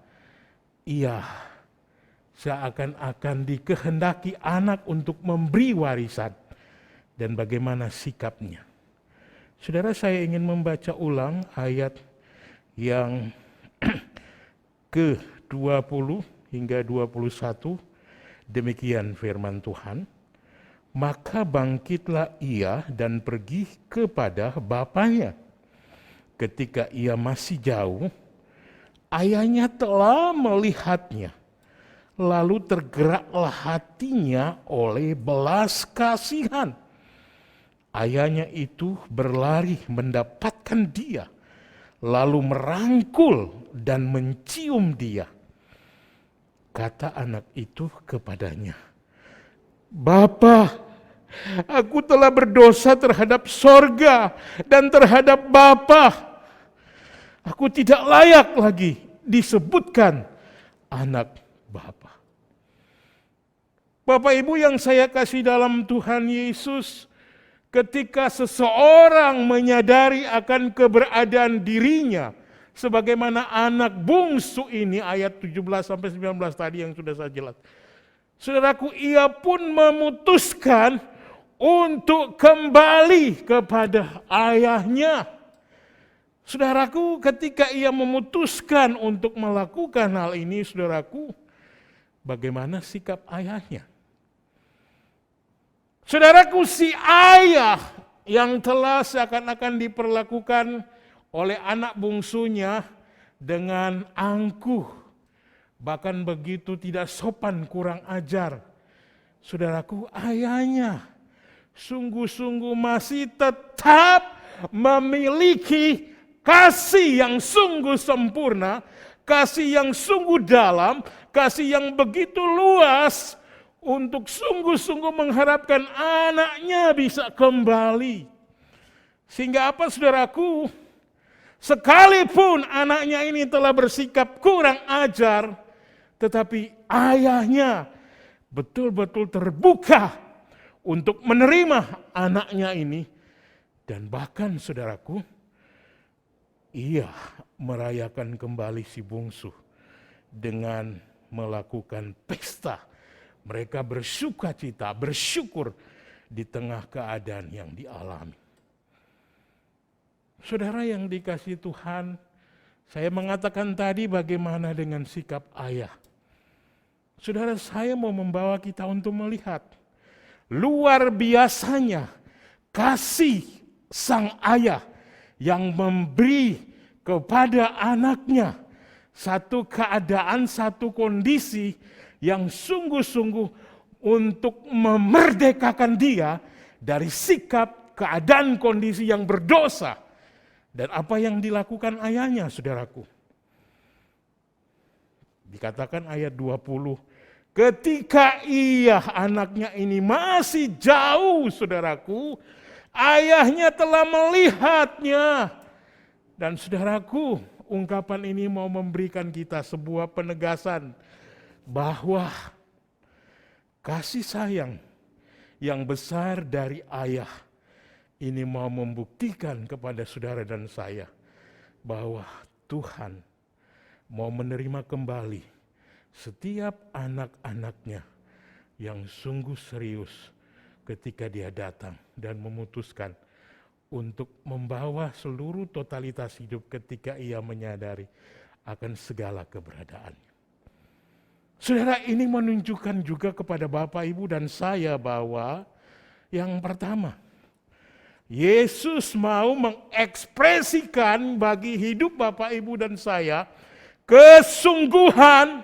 ia seakan-akan dikehendaki anak untuk memberi warisan, dan bagaimana sikapnya. Saudara, saya ingin membaca ulang ayat yang ke-20 hingga 21, demikian firman Tuhan. Maka bangkitlah ia dan pergi kepada bapanya. Ketika ia masih jauh, ayahnya telah melihatnya. Lalu tergeraklah hatinya oleh belas kasihan. Ayahnya itu berlari mendapatkan dia, lalu merangkul dan mencium dia. Kata anak itu kepadanya, "Bapa, aku telah berdosa terhadap sorga dan terhadap Bapa. Aku tidak layak lagi disebutkan anak Bapa." Bapak Ibu yang saya kasih dalam Tuhan Yesus, ketika seseorang menyadari akan keberadaan dirinya, sebagaimana anak bungsu ini, ayat 17-19 tadi yang sudah saya jelas. Saudaraku, ia pun memutuskan untuk kembali kepada ayahnya. Saudaraku, ketika ia memutuskan untuk melakukan hal ini, saudaraku, bagaimana sikap ayahnya? Saudaraku, si ayah yang telah seakan-akan diperlakukan oleh anak bungsunya dengan angkuh, bahkan begitu tidak sopan, kurang ajar. Saudaraku, ayahnya sungguh-sungguh masih tetap memiliki kasih yang sungguh sempurna, kasih yang sungguh dalam, kasih yang begitu luas untuk sungguh-sungguh mengharapkan anaknya bisa kembali. Sehingga apa, saudaraku? Sekalipun anaknya ini telah bersikap kurang ajar, tetapi ayahnya betul-betul terbuka untuk menerima anaknya ini. Dan bahkan, saudaraku, ia merayakan kembali si bungsu dengan melakukan pesta. Mereka bersukacita, bersyukur di tengah keadaan yang dialami. Saudara yang dikasihi Tuhan, saya mengatakan tadi bagaimana dengan sikap ayah. Saudara, saya mau membawa kita untuk melihat luar biasanya kasih sang ayah yang memberi kepada anaknya satu keadaan, satu kondisi yang sungguh-sungguh untuk memerdekakan dia dari sikap, keadaan, kondisi yang berdosa Dan apa yang dilakukan ayahnya, saudaraku? Dikatakan ayat 20, ketika anaknya ini masih jauh, saudaraku, ayahnya telah melihatnya. Dan saudaraku, ungkapan ini mau memberikan kita sebuah penegasan bahwa kasih sayang yang besar dari ayah ini mau membuktikan kepada saudara dan saya bahwa Tuhan mau menerima kembali setiap anak-anaknya yang sungguh serius ketika dia datang dan memutuskan untuk membawa seluruh totalitas hidup ketika ia menyadari akan segala keberadaannya. Saudara, ini menunjukkan juga kepada Bapak, Ibu, dan saya bahwa yang pertama, Yesus mau mengekspresikan bagi hidup Bapak, Ibu, dan saya kesungguhan,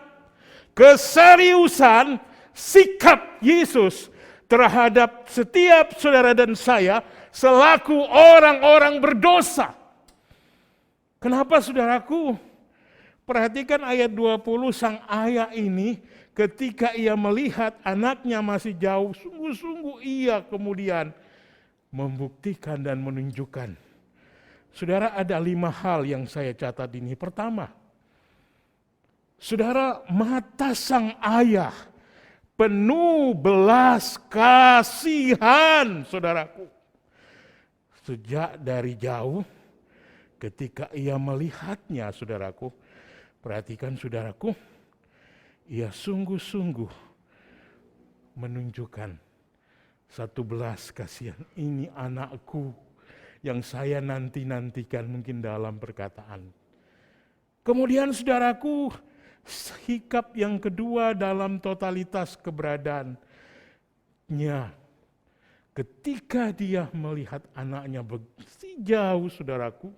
keseriusan, sikap Yesus terhadap setiap saudara dan saya selaku orang-orang berdosa. Kenapa, saudaraku? Perhatikan ayat 20, sang ayah ini ketika ia melihat anaknya masih jauh, sungguh-sungguh ia kemudian membuktikan dan menunjukkan. Saudara, ada 5 hal yang saya catat ini. Pertama, saudara, mata sang ayah penuh belas kasihan, saudaraku. Sejak dari jauh ketika ia melihatnya, saudaraku, perhatikan saudaraku, ia sungguh-sungguh menunjukkan satu belas kasihan. Ini anakku yang saya nanti-nantikan mungkin dalam perkataan. Kemudian saudaraku, sikap yang kedua dalam totalitas keberadaannya. Ketika dia melihat anaknya begitu jauh, saudaraku,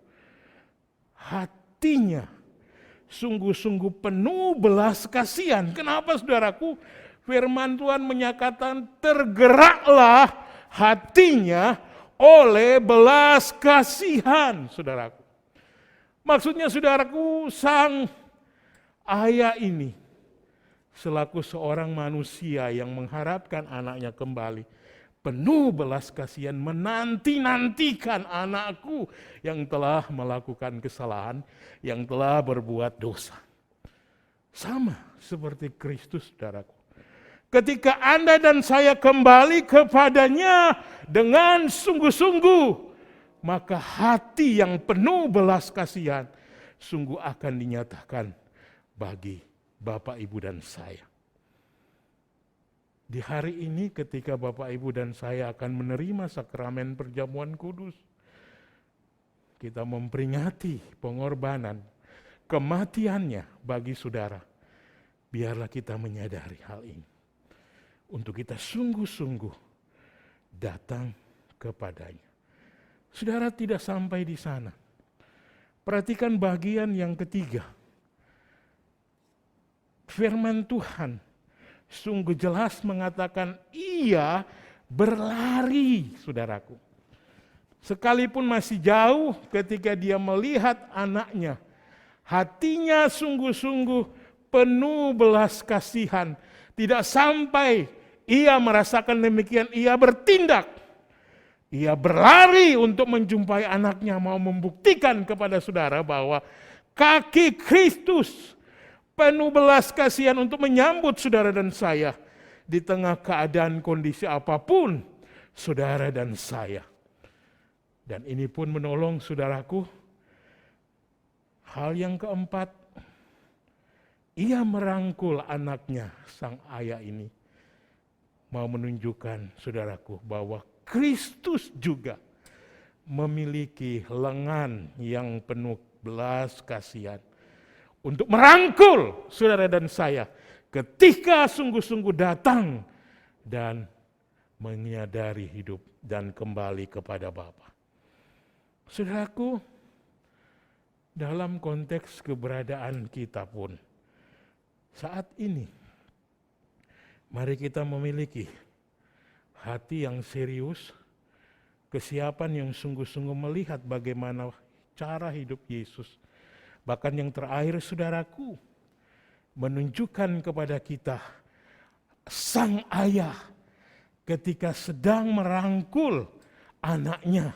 hatinya sungguh-sungguh penuh belas kasihan. Kenapa, saudaraku? Firman Tuhan menyatakan tergeraklah hatinya oleh belas kasihan, saudaraku. Maksudnya, saudaraku, sang ayah ini selaku seorang manusia yang mengharapkan anaknya kembali, penuh belas kasihan, menanti-nantikan anakku yang telah melakukan kesalahan, yang telah berbuat dosa. Sama seperti Kristus, saudaraku. Ketika Anda dan saya kembali kepadanya dengan sungguh-sungguh, maka hati yang penuh belas kasihan sungguh akan dinyatakan bagi Bapak, Ibu, dan saya. Di hari ini ketika Bapak, Ibu, dan saya akan menerima sakramen perjamuan kudus, kita memperingati pengorbanan, kematiannya bagi saudara. Biarlah kita menyadari hal ini. Untuk kita sungguh-sungguh datang kepadanya. Saudara, tidak sampai di sana. Perhatikan bagian yang ketiga. Firman Tuhan sungguh jelas mengatakan ia berlari, saudaraku. Sekalipun masih jauh ketika dia melihat anaknya, hatinya sungguh-sungguh penuh belas kasihan. Tidak sampai ia merasakan demikian, ia bertindak. Ia berlari untuk menjumpai anaknya, mau membuktikan kepada saudara bahwa kaki Kristus penuh belas kasihan untuk menyambut saudara dan saya di tengah keadaan kondisi apapun saudara dan saya. Dan ini pun menolong saudaraku. Hal yang keempat, ia merangkul anaknya, sang ayah ini. Mau menunjukkan saudaraku bahwa Kristus juga memiliki lengan yang penuh belas kasihan untuk merangkul saudara dan saya ketika sungguh-sungguh datang dan menyadari hidup dan kembali kepada Bapa. Saudaraku, dalam konteks keberadaan kita pun saat ini, mari kita memiliki hati yang serius, kesiapan yang sungguh-sungguh melihat bagaimana cara hidup Yesus. Bahkan yang terakhir saudaraku, menunjukkan kepada kita sang ayah ketika sedang merangkul anaknya,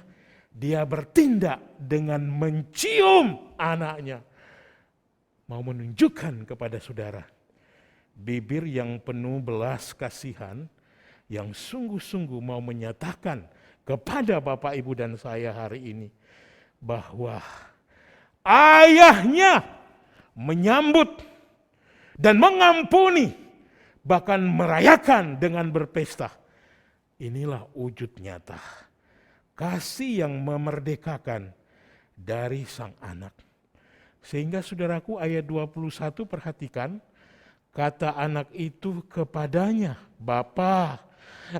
dia bertindak dengan mencium anaknya. Mau menunjukkan kepada saudara, bibir yang penuh belas kasihan, yang sungguh-sungguh mau menyatakan kepada Bapak, Ibu, dan saya hari ini, bahwa ayahnya menyambut dan mengampuni, bahkan merayakan dengan berpesta. Inilah wujud nyata kasih yang memerdekakan dari sang anak. Sehingga saudaraku ayat 21 perhatikan, kata anak itu kepadanya, Bapa,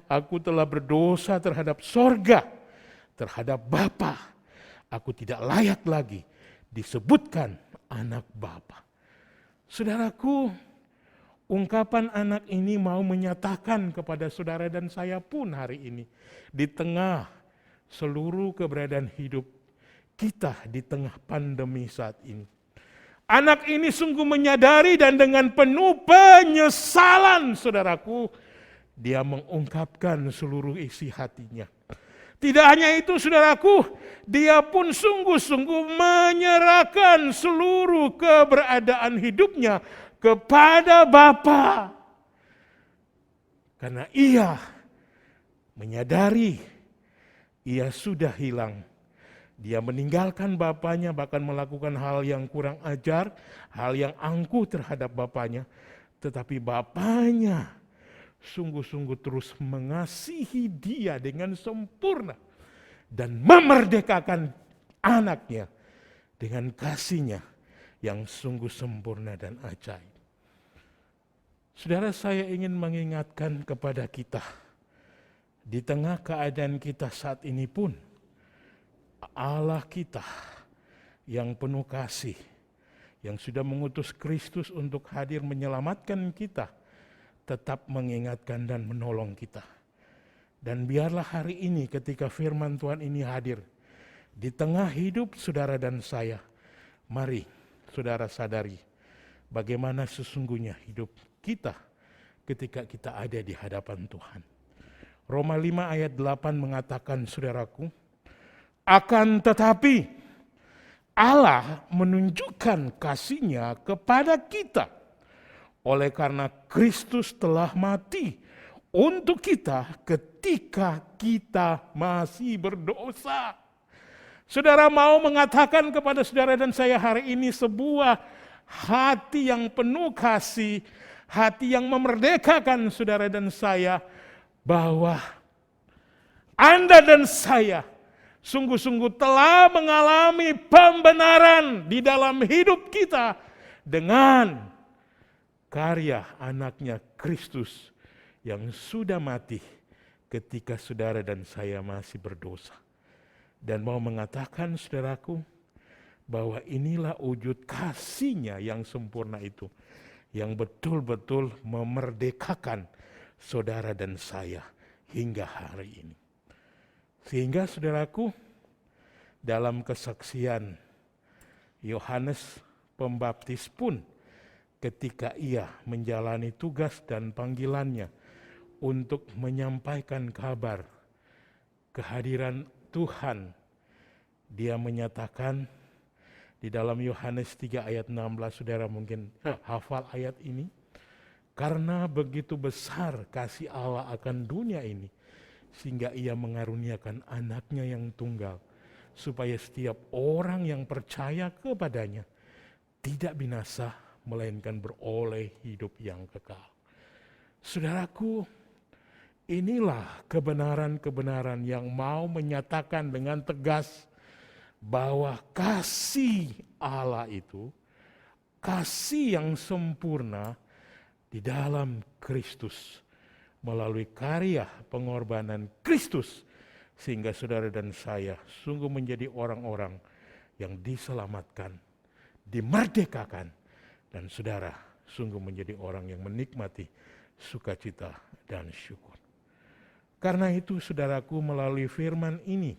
aku telah berdosa terhadap sorga, terhadap Bapa. Aku tidak layak lagi disebutkan anak Bapa. Saudaraku, ungkapan anak ini mau menyatakan kepada saudara dan saya pun hari ini, di tengah seluruh keberadaan hidup kita di tengah pandemi saat ini. Anak ini sungguh menyadari dan dengan penuh penyesalan saudaraku, dia mengungkapkan seluruh isi hatinya. Tidak hanya itu saudaraku, dia pun sungguh-sungguh menyerahkan seluruh keberadaan hidupnya kepada Bapa. Karena ia menyadari ia sudah hilang. Dia meninggalkan bapaknya, bahkan melakukan hal yang kurang ajar, hal yang angkuh terhadap bapaknya. Tetapi bapaknya sungguh-sungguh terus mengasihi dia dengan sempurna dan memerdekakan anaknya dengan kasihnya yang sungguh sempurna dan ajaib. Saudara, saya ingin mengingatkan kepada kita, di tengah keadaan kita saat ini pun, Allah kita yang penuh kasih, yang sudah mengutus Kristus untuk hadir menyelamatkan kita, tetap mengingatkan dan menolong kita. Dan biarlah hari ini ketika firman Tuhan ini hadir di tengah hidup saudara dan saya, mari saudara sadari bagaimana sesungguhnya hidup kita ketika kita ada di hadapan Tuhan. Roma 5 ayat 8 mengatakan, saudaraku, akan tetapi Allah menunjukkan kasih-Nya kepada kita oleh karena Kristus telah mati untuk kita ketika kita masih berdosa. Saudara mau mengatakan kepada saudara dan saya hari ini sebuah hati yang penuh kasih, hati yang memerdekakan saudara dan saya, bahwa Anda dan saya sungguh-sungguh telah mengalami pembenaran di dalam hidup kita dengan karya anaknya Kristus yang sudah mati ketika saudara dan saya masih berdosa. Dan mau mengatakan saudaraku, bahwa inilah wujud kasih-Nya yang sempurna itu, yang betul-betul memerdekakan saudara dan saya hingga hari ini. Sehingga saudaraku, dalam kesaksian Yohanes Pembaptis pun ketika ia menjalani tugas dan panggilannya untuk menyampaikan kabar kehadiran Tuhan, dia menyatakan di dalam Yohanes 3 ayat 16, saudara mungkin hafal ayat ini. Karena begitu besar kasih Allah akan dunia ini, sehingga ia mengaruniakan anaknya yang tunggal, supaya setiap orang yang percaya kepadanya tidak binasa, melainkan beroleh hidup yang kekal. Saudaraku, inilah kebenaran-kebenaran yang mau menyatakan dengan tegas bahwa kasih Allah itu, kasih yang sempurna, di dalam Kristus, melalui karya pengorbanan Kristus, sehingga saudara dan saya sungguh menjadi orang-orang yang diselamatkan, dimerdekakan, dan saudara sungguh menjadi orang yang menikmati sukacita dan syukur. Karena itu saudaraku, melalui firman ini,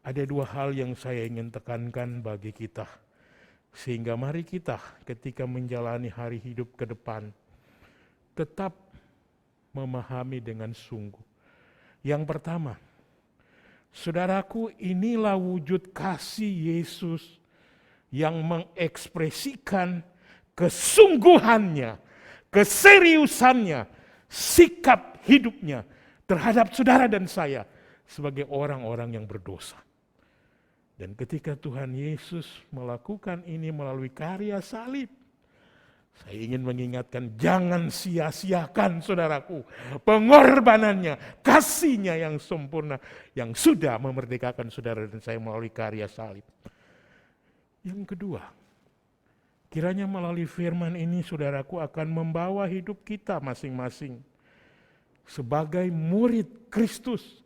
ada dua hal yang saya ingin tekankan bagi kita. Sehingga mari kita ketika menjalani hari hidup ke depan, tetap memahami dengan sungguh. Yang pertama, saudaraku, inilah wujud kasih Yesus yang mengekspresikan kesungguhannya, keseriusannya, sikap hidupnya terhadap saudara dan saya sebagai orang-orang yang berdosa. Dan ketika Tuhan Yesus melakukan ini melalui karya salib, saya ingin mengingatkan, jangan sia-siakan saudaraku pengorbanannya, kasihnya yang sempurna yang sudah memerdekakan saudara dan saya melalui karya salib. Yang kedua, kiranya melalui firman ini saudaraku akan membawa hidup kita masing-masing sebagai murid Kristus,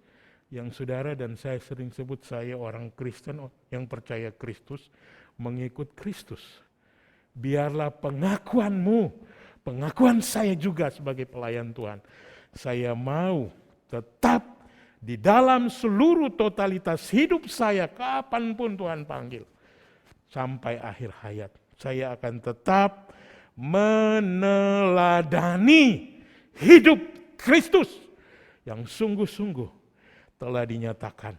yang saudara dan saya sering sebut saya orang Kristen yang percaya Kristus, mengikut Kristus. Biarlah pengakuanmu, pengakuan saya juga sebagai pelayan Tuhan, saya mau tetap di dalam seluruh totalitas hidup saya kapanpun Tuhan panggil, sampai akhir hayat, saya akan tetap meneladani hidup Kristus yang sungguh-sungguh telah dinyatakan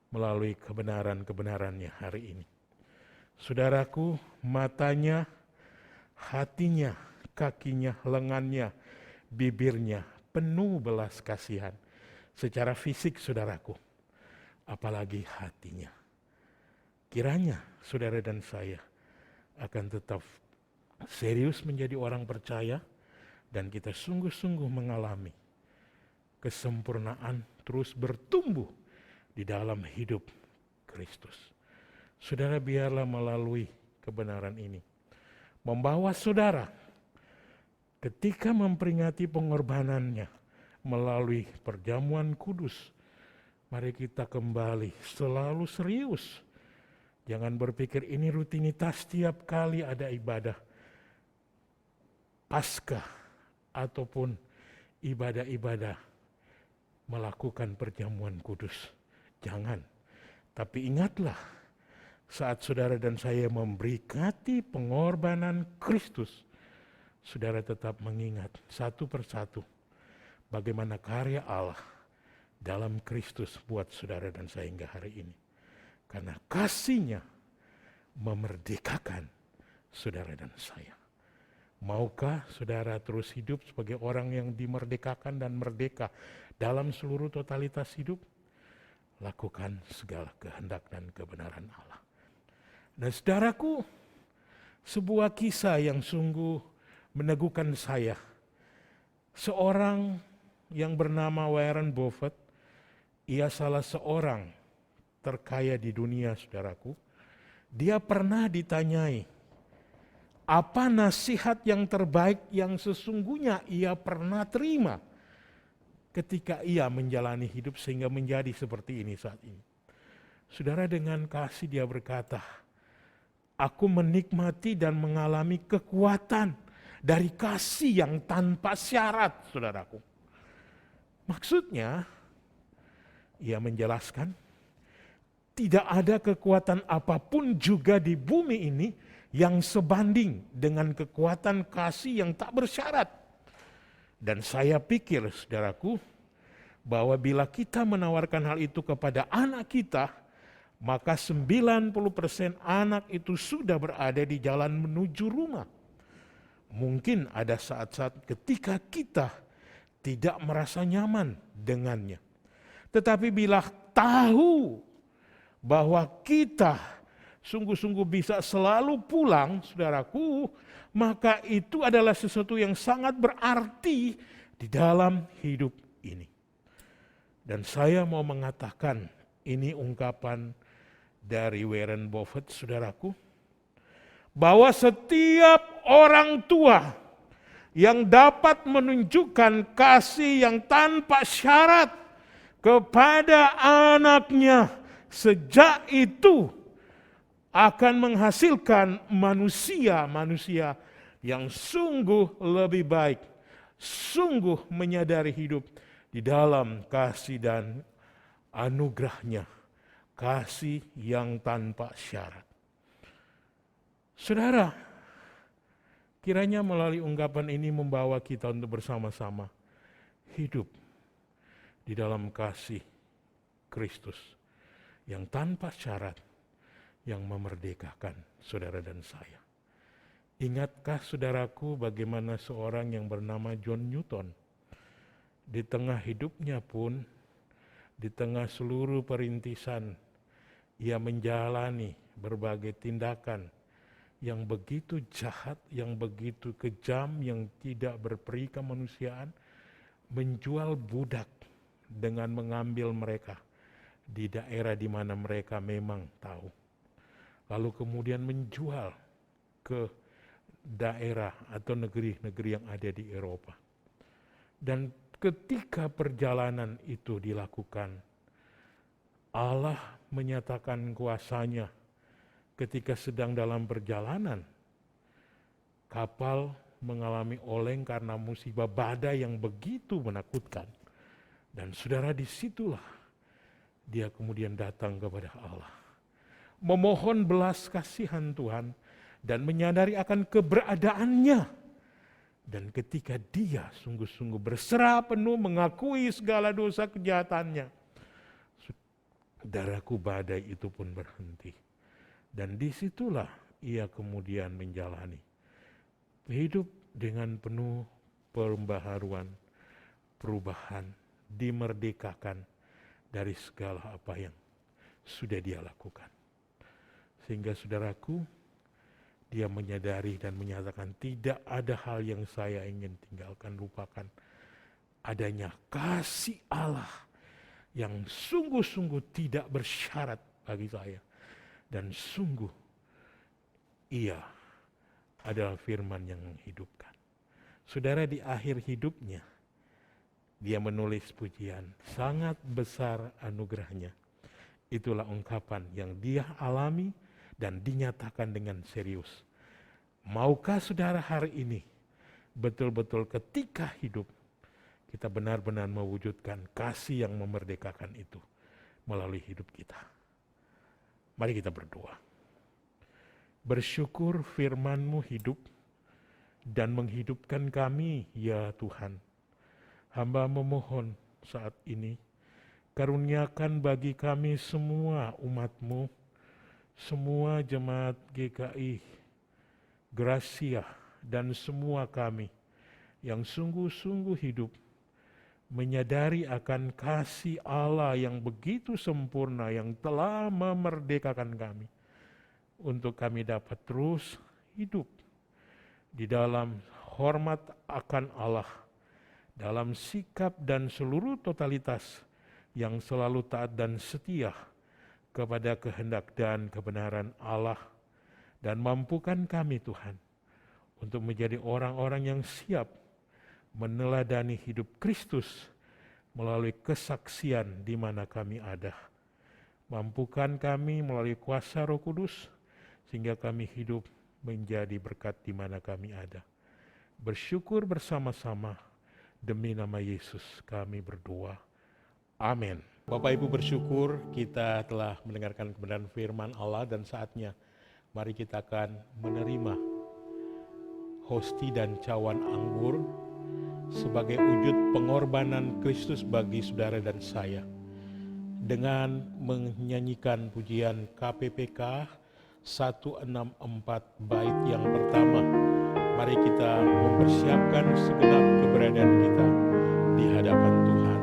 melalui kebenaran-kebenarannya hari ini. Saudaraku, matanya, hatinya, kakinya, lengannya, bibirnya penuh belas kasihan. Secara fisik saudaraku, apalagi hatinya. Kiranya saudara dan saya akan tetap serius menjadi orang percaya dan kita sungguh-sungguh mengalami kesempurnaan terus bertumbuh di dalam hidup Kristus. Saudara, biarlah melalui kebenaran ini membawa saudara ketika memperingati pengorbanannya melalui perjamuan kudus. Mari kita kembali selalu serius. Jangan berpikir ini rutinitas tiap kali ada ibadah Paskah ataupun ibadah-ibadah melakukan perjamuan kudus. Jangan. Tapi ingatlah, saat saudara dan saya memberkati pengorbanan Kristus, saudara tetap mengingat satu persatu bagaimana karya Allah dalam Kristus buat saudara dan saya hingga hari ini. Karena kasih-Nya memerdekakan saudara dan saya. Maukah saudara terus hidup sebagai orang yang dimerdekakan dan merdeka dalam seluruh totalitas hidup? Lakukan segala kehendak dan kebenaran Allah. Dan saudaraku, sebuah kisah yang sungguh meneguhkan saya. Seorang yang bernama Warren Buffett, ia salah seorang terkaya di dunia, saudaraku. Dia pernah ditanyai, apa nasihat yang terbaik yang sesungguhnya ia pernah terima ketika ia menjalani hidup sehingga menjadi seperti ini saat ini. Saudara, dengan kasih dia berkata, aku menikmati dan mengalami kekuatan dari kasih yang tanpa syarat, saudaraku. Maksudnya, ia menjelaskan, tidak ada kekuatan apapun juga di bumi ini yang sebanding dengan kekuatan kasih yang tak bersyarat. Dan saya pikir, saudaraku, bahwa bila kita menawarkan hal itu kepada anak kita, maka 90% anak itu sudah berada di jalan menuju rumah. Mungkin ada saat-saat ketika kita tidak merasa nyaman dengannya. Tetapi bila tahu bahwa kita sungguh-sungguh bisa selalu pulang, saudaraku, maka itu adalah sesuatu yang sangat berarti di dalam hidup ini. Dan saya mau mengatakan, ini ungkapan dari Warren Buffett, saudaraku, bahwa setiap orang tua yang dapat menunjukkan kasih yang tanpa syarat kepada anaknya, sejak itu akan menghasilkan manusia-manusia yang sungguh lebih baik, sungguh menyadari hidup di dalam kasih dan anugerah-Nya, kasih yang tanpa syarat. Saudara, kiranya melalui ungkapan ini membawa kita untuk bersama-sama hidup di dalam kasih Kristus yang tanpa syarat, yang memerdekakan saudara dan saya. Ingatkah saudaraku bagaimana seorang yang bernama John Newton di tengah hidupnya pun, di tengah seluruh perintisan, ia menjalani berbagai tindakan yang begitu jahat, yang begitu kejam, yang tidak berperi kemanusiaan, menjual budak dengan mengambil mereka di daerah di mana mereka memang tahu. Lalu kemudian menjual ke daerah atau negeri-negeri yang ada di Eropa. Dan ketika perjalanan itu dilakukan, Allah menyatakan kuasanya ketika sedang dalam perjalanan. Kapal mengalami oleng karena musibah badai yang begitu menakutkan. Dan saudara, disitulah dia kemudian datang kepada Allah, memohon belas kasihan Tuhan dan menyadari akan keberadaannya. Dan ketika dia sungguh-sungguh berserah penuh mengakui segala dosa kejahatannya, saudaraku, badai itu pun berhenti. Dan disitulah ia kemudian menjalani hidup dengan penuh pembaharuan, perubahan, dimerdekakan dari segala apa yang sudah dia lakukan. Sehingga saudaraku, dia menyadari dan menyatakan tidak ada hal yang saya ingin tinggalkan, lupakan. Adanya kasih Allah yang sungguh-sungguh tidak bersyarat bagi saya. Dan sungguh ia adalah firman yang menghidupkan. Saudara, di akhir hidupnya, dia menulis pujian, sangat besar anugerahnya. Itulah ungkapan yang dia alami dan dinyatakan dengan serius. Maukah saudara hari ini betul-betul ketika hidup kita benar-benar mewujudkan kasih yang memerdekakan itu melalui hidup kita? Mari kita berdoa. Bersyukur firman-Mu hidup dan menghidupkan kami, ya Tuhan. Hamba memohon saat ini, karuniakan bagi kami semua umat-Mu, semua jemaat GKI, Gracia, dan semua kami yang sungguh-sungguh hidup, menyadari akan kasih Allah yang begitu sempurna, yang telah memerdekakan kami, untuk kami dapat terus hidup di dalam hormat akan Allah, dalam sikap dan seluruh totalitas yang selalu taat dan setia kepada kehendak dan kebenaran Allah, dan mampukan kami Tuhan untuk menjadi orang-orang yang siap meneladani hidup Kristus melalui kesaksian di mana kami ada. Mampukan kami melalui kuasa Roh Kudus sehingga kami hidup menjadi berkat di mana kami ada. Bersyukur bersama-sama demi nama Yesus kami berdoa. Amin. Bapak Ibu bersyukur kita telah mendengarkan kebenaran firman Allah, dan saatnya mari kita akan menerima hosti dan cawan anggur sebagai wujud pengorbanan Kristus bagi saudara dan saya. Dengan menyanyikan pujian KPPK 164 bait yang pertama, mari kita mempersiapkan segenap keberadaan kita di hadapan Tuhan.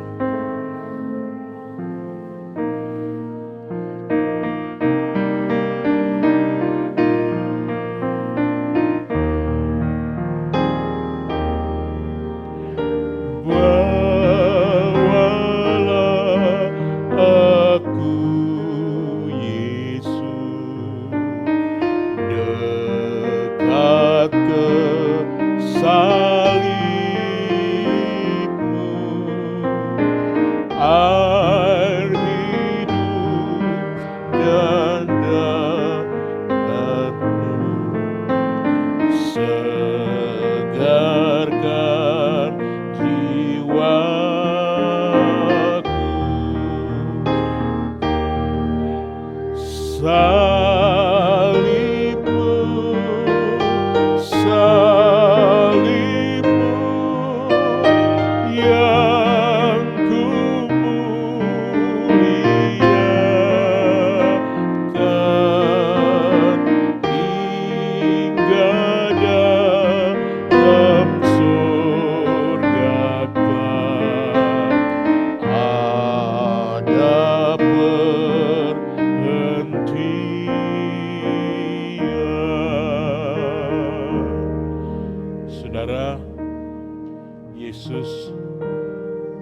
Yesus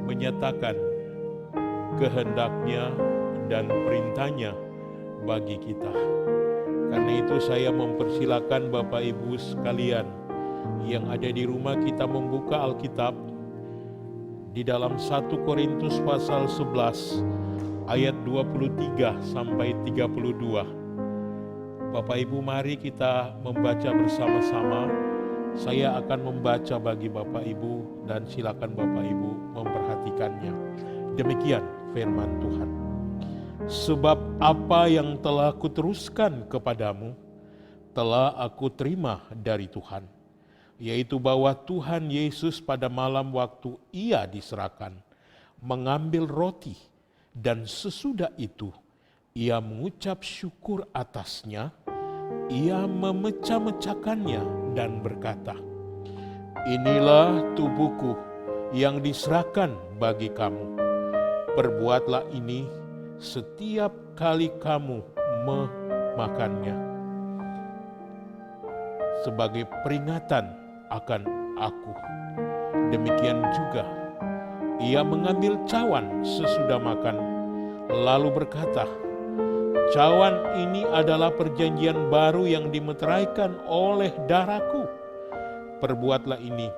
menyatakan kehendaknya dan perintahnya bagi kita. Karena itu saya mempersilakan Bapak Ibu sekalian yang ada di rumah, kita membuka Alkitab di dalam 1 Korintus pasal 11 ayat 23 sampai 32. Bapak Ibu, mari kita membaca bersama-sama. Saya akan membaca bagi Bapak Ibu dan silakan Bapak Ibu memperhatikannya. Demikian firman Tuhan. Sebab apa yang telah kuteruskan kepadamu telah aku terima dari Tuhan, yaitu bahwa Tuhan Yesus pada malam waktu ia diserahkan mengambil roti, dan sesudah itu ia mengucap syukur atasnya, ia memecah-mecahkannya dan berkata, "Inilah tubuhku yang diserahkan bagi kamu. Perbuatlah ini setiap kali kamu memakannya sebagai peringatan akan aku." Demikian juga ia mengambil cawan sesudah makan, lalu berkata, "Cawan ini adalah perjanjian baru yang dimeteraikan oleh darahku. Perbuatlah ini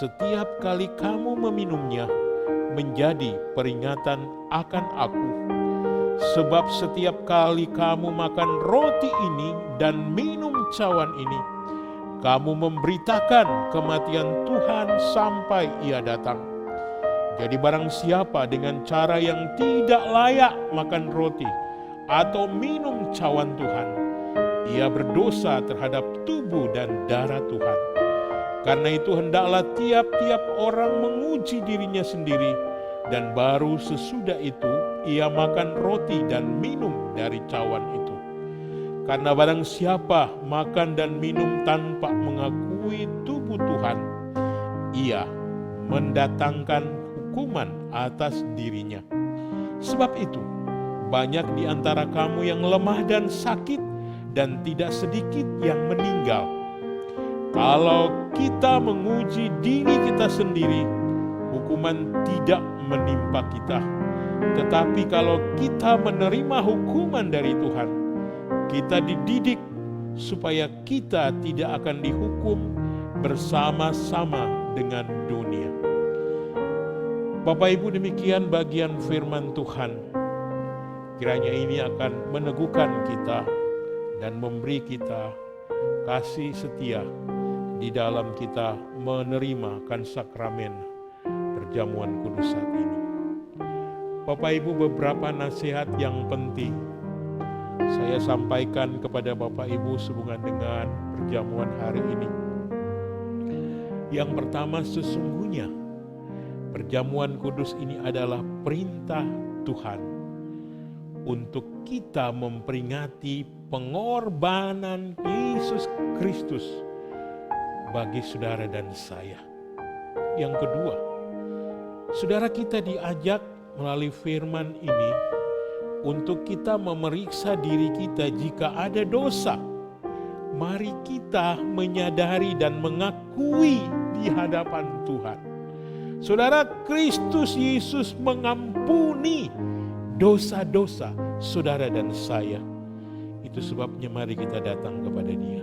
setiap kali kamu meminumnya menjadi peringatan akan aku. Sebab setiap kali kamu makan roti ini dan minum cawan ini, kamu memberitakan kematian Tuhan sampai ia datang. Jadi barang siapa dengan cara yang tidak layak makan roti atau minum cawan Tuhan, ia berdosa terhadap tubuh dan darah Tuhan. Karena itu hendaklah tiap-tiap orang menguji dirinya sendiri, dan baru sesudah itu ia makan roti dan minum dari cawan itu. Karena barang siapa makan dan minum tanpa mengakui tubuh Tuhan, ia mendatangkan hukuman atas dirinya. Sebab itu banyak di antara kamu yang lemah dan sakit, dan tidak sedikit yang meninggal. Kalau kita menguji diri kita sendiri, hukuman tidak menimpa kita. Tetapi kalau kita menerima hukuman dari Tuhan, kita dididik supaya kita tidak akan dihukum bersama-sama dengan dunia. Bapak Ibu, demikian bagian firman Tuhan. Kiranya ini akan meneguhkan kita dan memberi kita kasih setia di dalam kita menerima kan sakramen perjamuan kudus saat ini. Bapak Ibu, beberapa nasihat yang penting saya sampaikan kepada Bapak Ibu sehubungan dengan perjamuan hari ini. Yang pertama, sesungguhnya perjamuan kudus ini adalah perintah Tuhan untuk kita memperingati pengorbanan Yesus Kristus bagi saudara dan saya. Yang kedua, saudara, kita diajak melalui firman ini untuk kita memeriksa diri kita jika ada dosa. Mari kita menyadari dan mengakui di hadapan Tuhan. Saudara, Kristus Yesus mengampuni dosa-dosa saudara dan saya. Itu sebabnya mari kita datang kepada Dia.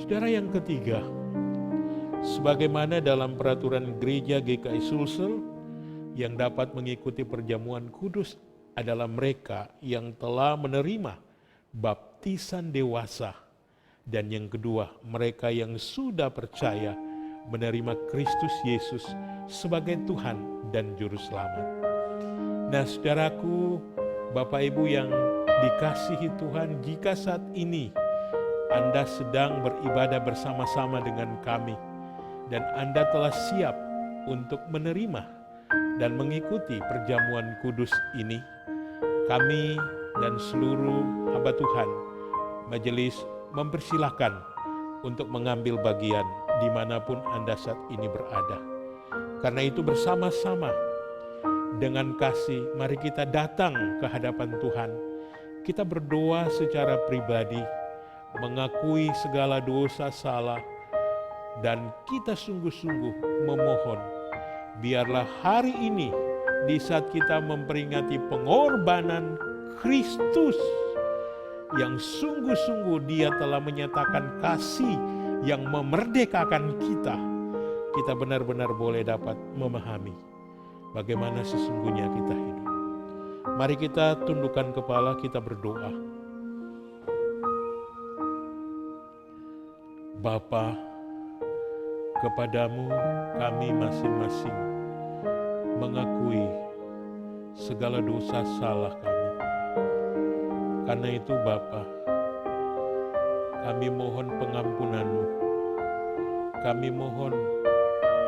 Saudara, yang ketiga, sebagaimana dalam peraturan gereja GKI Sulsel, yang dapat mengikuti perjamuan kudus adalah mereka yang telah menerima baptisan dewasa, dan yang kedua, mereka yang sudah percaya menerima Kristus Yesus sebagai Tuhan dan Juru Selamat. Nah, saudaraku, Bapak Ibu yang dikasihi Tuhan, jika saat ini Anda sedang beribadah bersama-sama dengan kami dan Anda telah siap untuk menerima dan mengikuti perjamuan kudus ini, kami dan seluruh hamba Tuhan majelis mempersilahkan untuk mengambil bagian dimanapun Anda saat ini berada. Karena itu bersama-sama dengan kasih, mari kita datang ke hadapan Tuhan. Kita berdoa secara pribadi, mengakui segala dosa salah, Dan kita sungguh-sungguh memohon, biarlah hari ini di saat kita memperingati pengorbanan Kristus, yang sungguh-sungguh Dia telah menyatakan kasih yang memerdekakan kita, kita benar-benar boleh dapat memahami bagaimana sesungguhnya kita hidup. Mari kita tundukkan kepala, kita berdoa. Bapa, kepadamu kami masing-masing mengakui segala dosa salah kami. Karena itu Bapa, kami mohon pengampunan-Mu. Kami mohon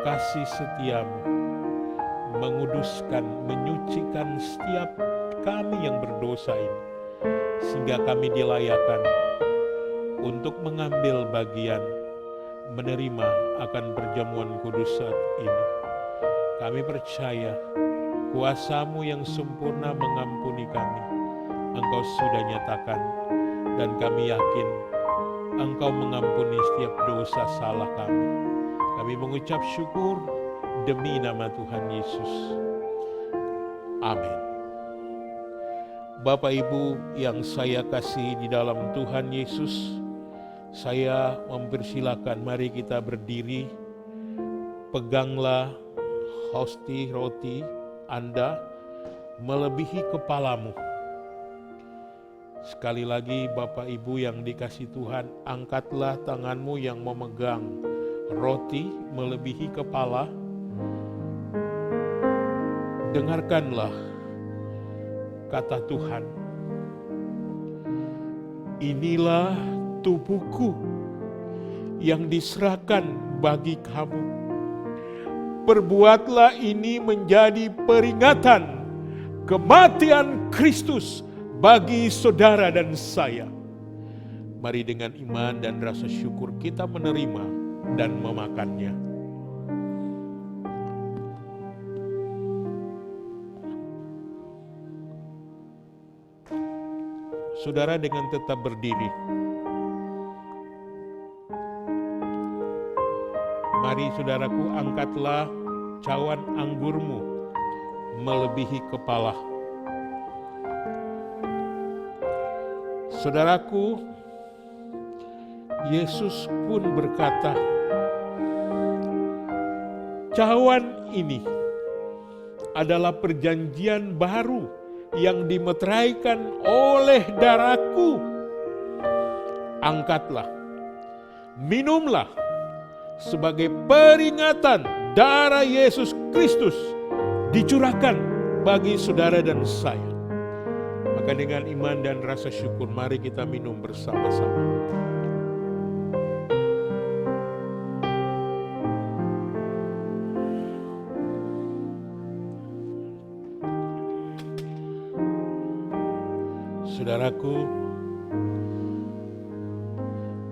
kasih setia-Mu, menguduskan, menyucikan setiap kami yang berdosa ini, sehingga kami dilayakan untuk mengambil bagian menerima akan perjamuan kudus saat ini. Kami percaya kuasa-Mu yang sempurna mengampuni kami, Engkau sudah nyatakan, dan kami yakin Engkau mengampuni setiap dosa salah kami. Kami mengucap syukur demi nama Tuhan Yesus. Amin. Bapak Ibu yang saya kasihi di dalam Tuhan Yesus, saya mempersilakan mari kita berdiri, peganglah hosti roti Anda melebihi kepalamu. Sekali lagi Bapak Ibu yang dikasihi Tuhan, angkatlah tanganmu yang memegang roti melebihi kepala. Dengarkanlah kata Tuhan, inilah tubuhku yang diserahkan bagi kamu. Perbuatlah ini menjadi peringatan kematian Kristus bagi saudara dan saya. Mari dengan iman dan rasa syukur kita menerima dan memakannya. Saudara dengan tetap berdiri. Mari saudaraku, angkatlah cawan anggurmu melebihi kepala. Saudaraku, Yesus pun berkata, cawan ini adalah perjanjian baru yang dimeteraikan oleh darahku. Angkatlah, minumlah sebagai peringatan darah Yesus Kristus dicurahkan bagi saudara dan saya. Maka dengan iman dan rasa syukur mari kita minum bersama-sama. Saudaraku,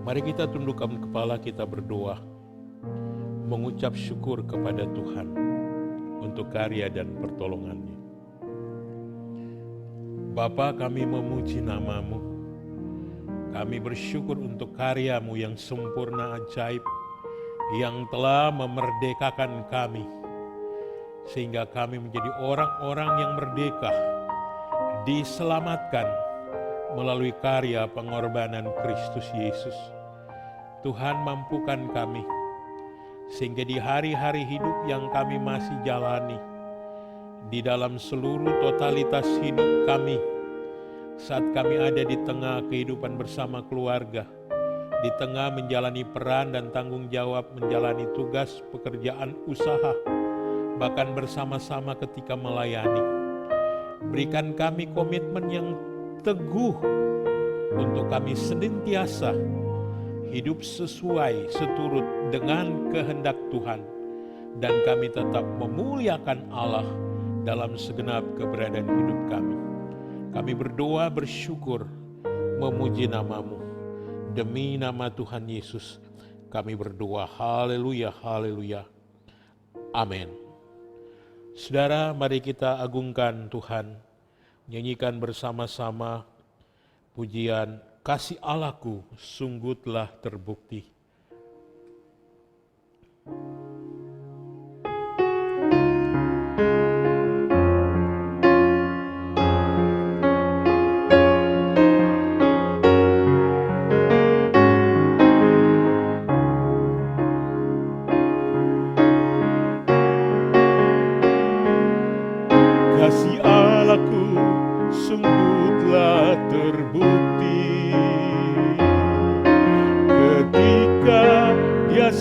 mari kita tundukkan kepala, kita berdoa, mengucap syukur kepada Tuhan untuk karya dan pertolongannya. Bapa, kami memuji nama-Mu. Kami bersyukur untuk karya-Mu yang sempurna ajaib, yang telah memerdekakan kami, sehingga kami menjadi orang-orang yang merdeka, diselamatkan melalui karya pengorbanan Kristus Yesus. Tuhan, mampukan kami, sehingga di hari-hari hidup yang kami masih jalani, di dalam seluruh totalitas hidup kami, saat kami ada di tengah kehidupan bersama keluarga, di tengah menjalani peran dan tanggung jawab menjalani tugas pekerjaan usaha, bahkan bersama-sama ketika melayani, berikan kami komitmen yang teguh untuk kami senantiasa hidup sesuai seturut dengan kehendak Tuhan, dan kami tetap memuliakan Allah dalam segenap keberadaan hidup kami. Kami berdoa, bersyukur, memuji nama-Mu. Demi nama Tuhan Yesus kami berdoa. Haleluya, haleluya. Amin. Saudara, mari kita agungkan Tuhan. Nyanyikan bersama-sama pujian Kasih Allahku sungguh telah terbukti.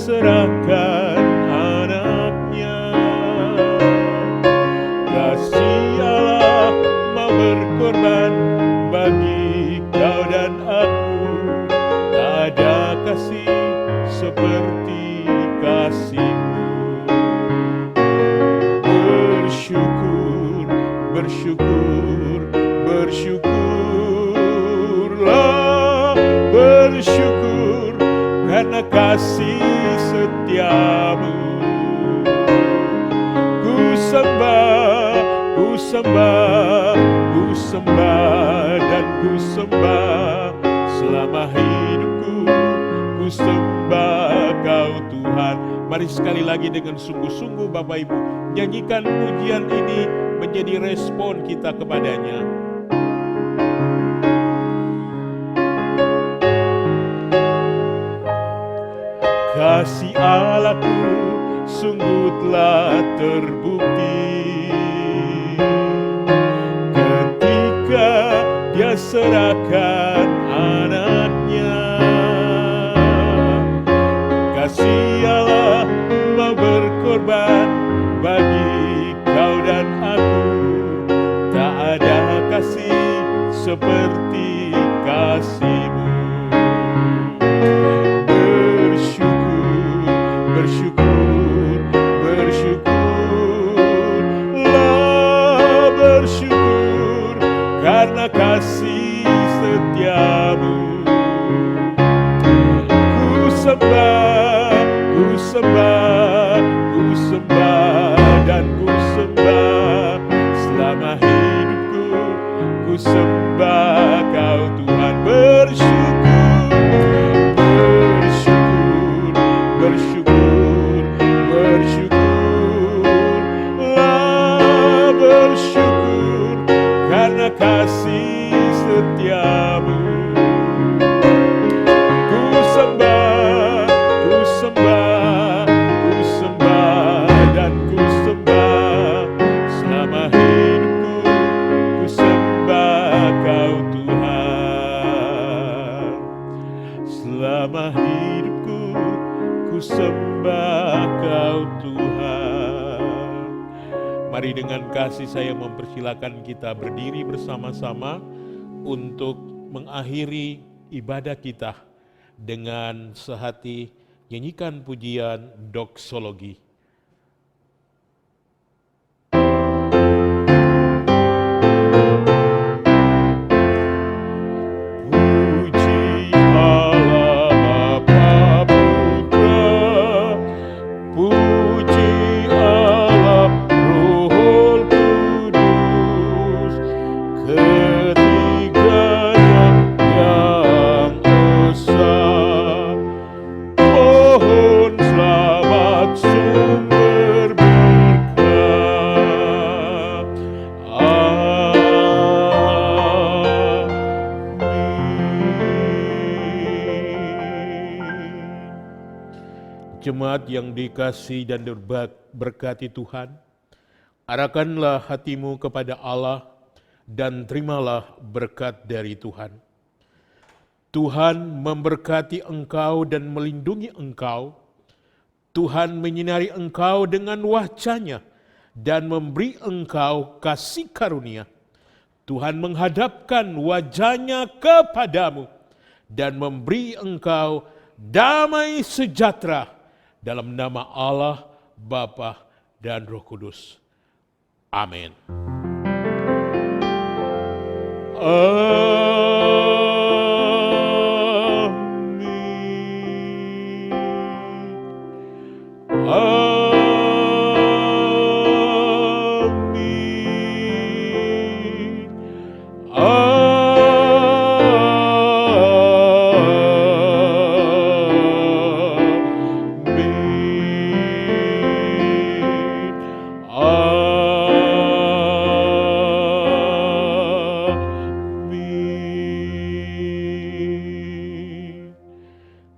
serahkan anaknya. Kasih Allah mau berkorban bagi kau dan aku. Tak ada kasih seperti kasih-Mu. Bersyukur, bersyukur, bersyukurlah, bersyukur karena kasih setia-Mu. Ku sembah, ku sembah, ku sembah dan ku sembah selama hidupku. Ku sembah Kau Tuhan. Mari sekali lagi dengan sungguh-sungguh Bapak Ibu, nyanyikan pujian ini menjadi respon kita kepadanya. Kasih Allahku sungguh telah terbukti ketika Dia serahkan anaknya. Kasih Allah mau berkorban bagi kau dan aku. Tak ada kasih seperti kasih-Mu. Bersyukur, bersyukur, bersyukurlah, bersyukur karena kasih setia-Mu. Ku sembah, ku sembah, ku sembah dan ku sembah selama hidupku. Ku sembah Kau Tuhan. Bersyukur, bersyukur, bersyukur, bersyukurlah, bersyukur karena kasih setia-Mu. Ku sembah, ku sembah, ku sembah dan ku sembah selama hidupku. Ku sembah Kau Tuhan. Selama hidupku ku sembah Kau Tuhan. Mari dengan kasih saya mempersilakan kita berdiri bersama-sama untuk mengakhiri ibadah kita dengan sehati nyanyikan pujian doksologi. Puji Allah Bapa Putra, puji Allah Roh Kudus, ketiganya yang esa. Pohon selamat sumber berkah. Amin. Jemaat yang dikasihi dan diberkati Tuhan, arahkanlah hatimu kepada Allah dan terimalah berkat dari Tuhan. Tuhan memberkati engkau dan melindungi engkau. Tuhan menyinari engkau dengan wajah-Nya dan memberi engkau kasih karunia. Tuhan menghadapkan wajah-Nya kepadamu dan memberi engkau damai sejahtera dalam nama Allah, Bapa dan Roh Kudus. Amin.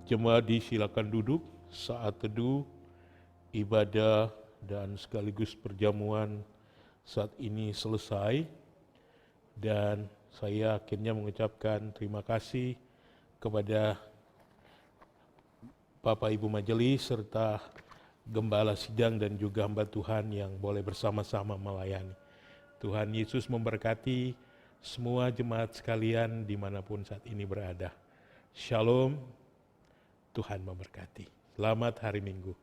Jemaat disilakan duduk saat teduh, ibadah dan sekaligus perjamuan saat ini selesai. Dan saya akhirnya mengucapkan terima kasih kepada Bapak Ibu Majelis serta Gembala Sidang dan juga hamba Tuhan yang boleh bersama-sama melayani. Tuhan Yesus memberkati semua jemaat sekalian dimanapun saat ini berada. Shalom, Tuhan memberkati. Selamat hari Minggu.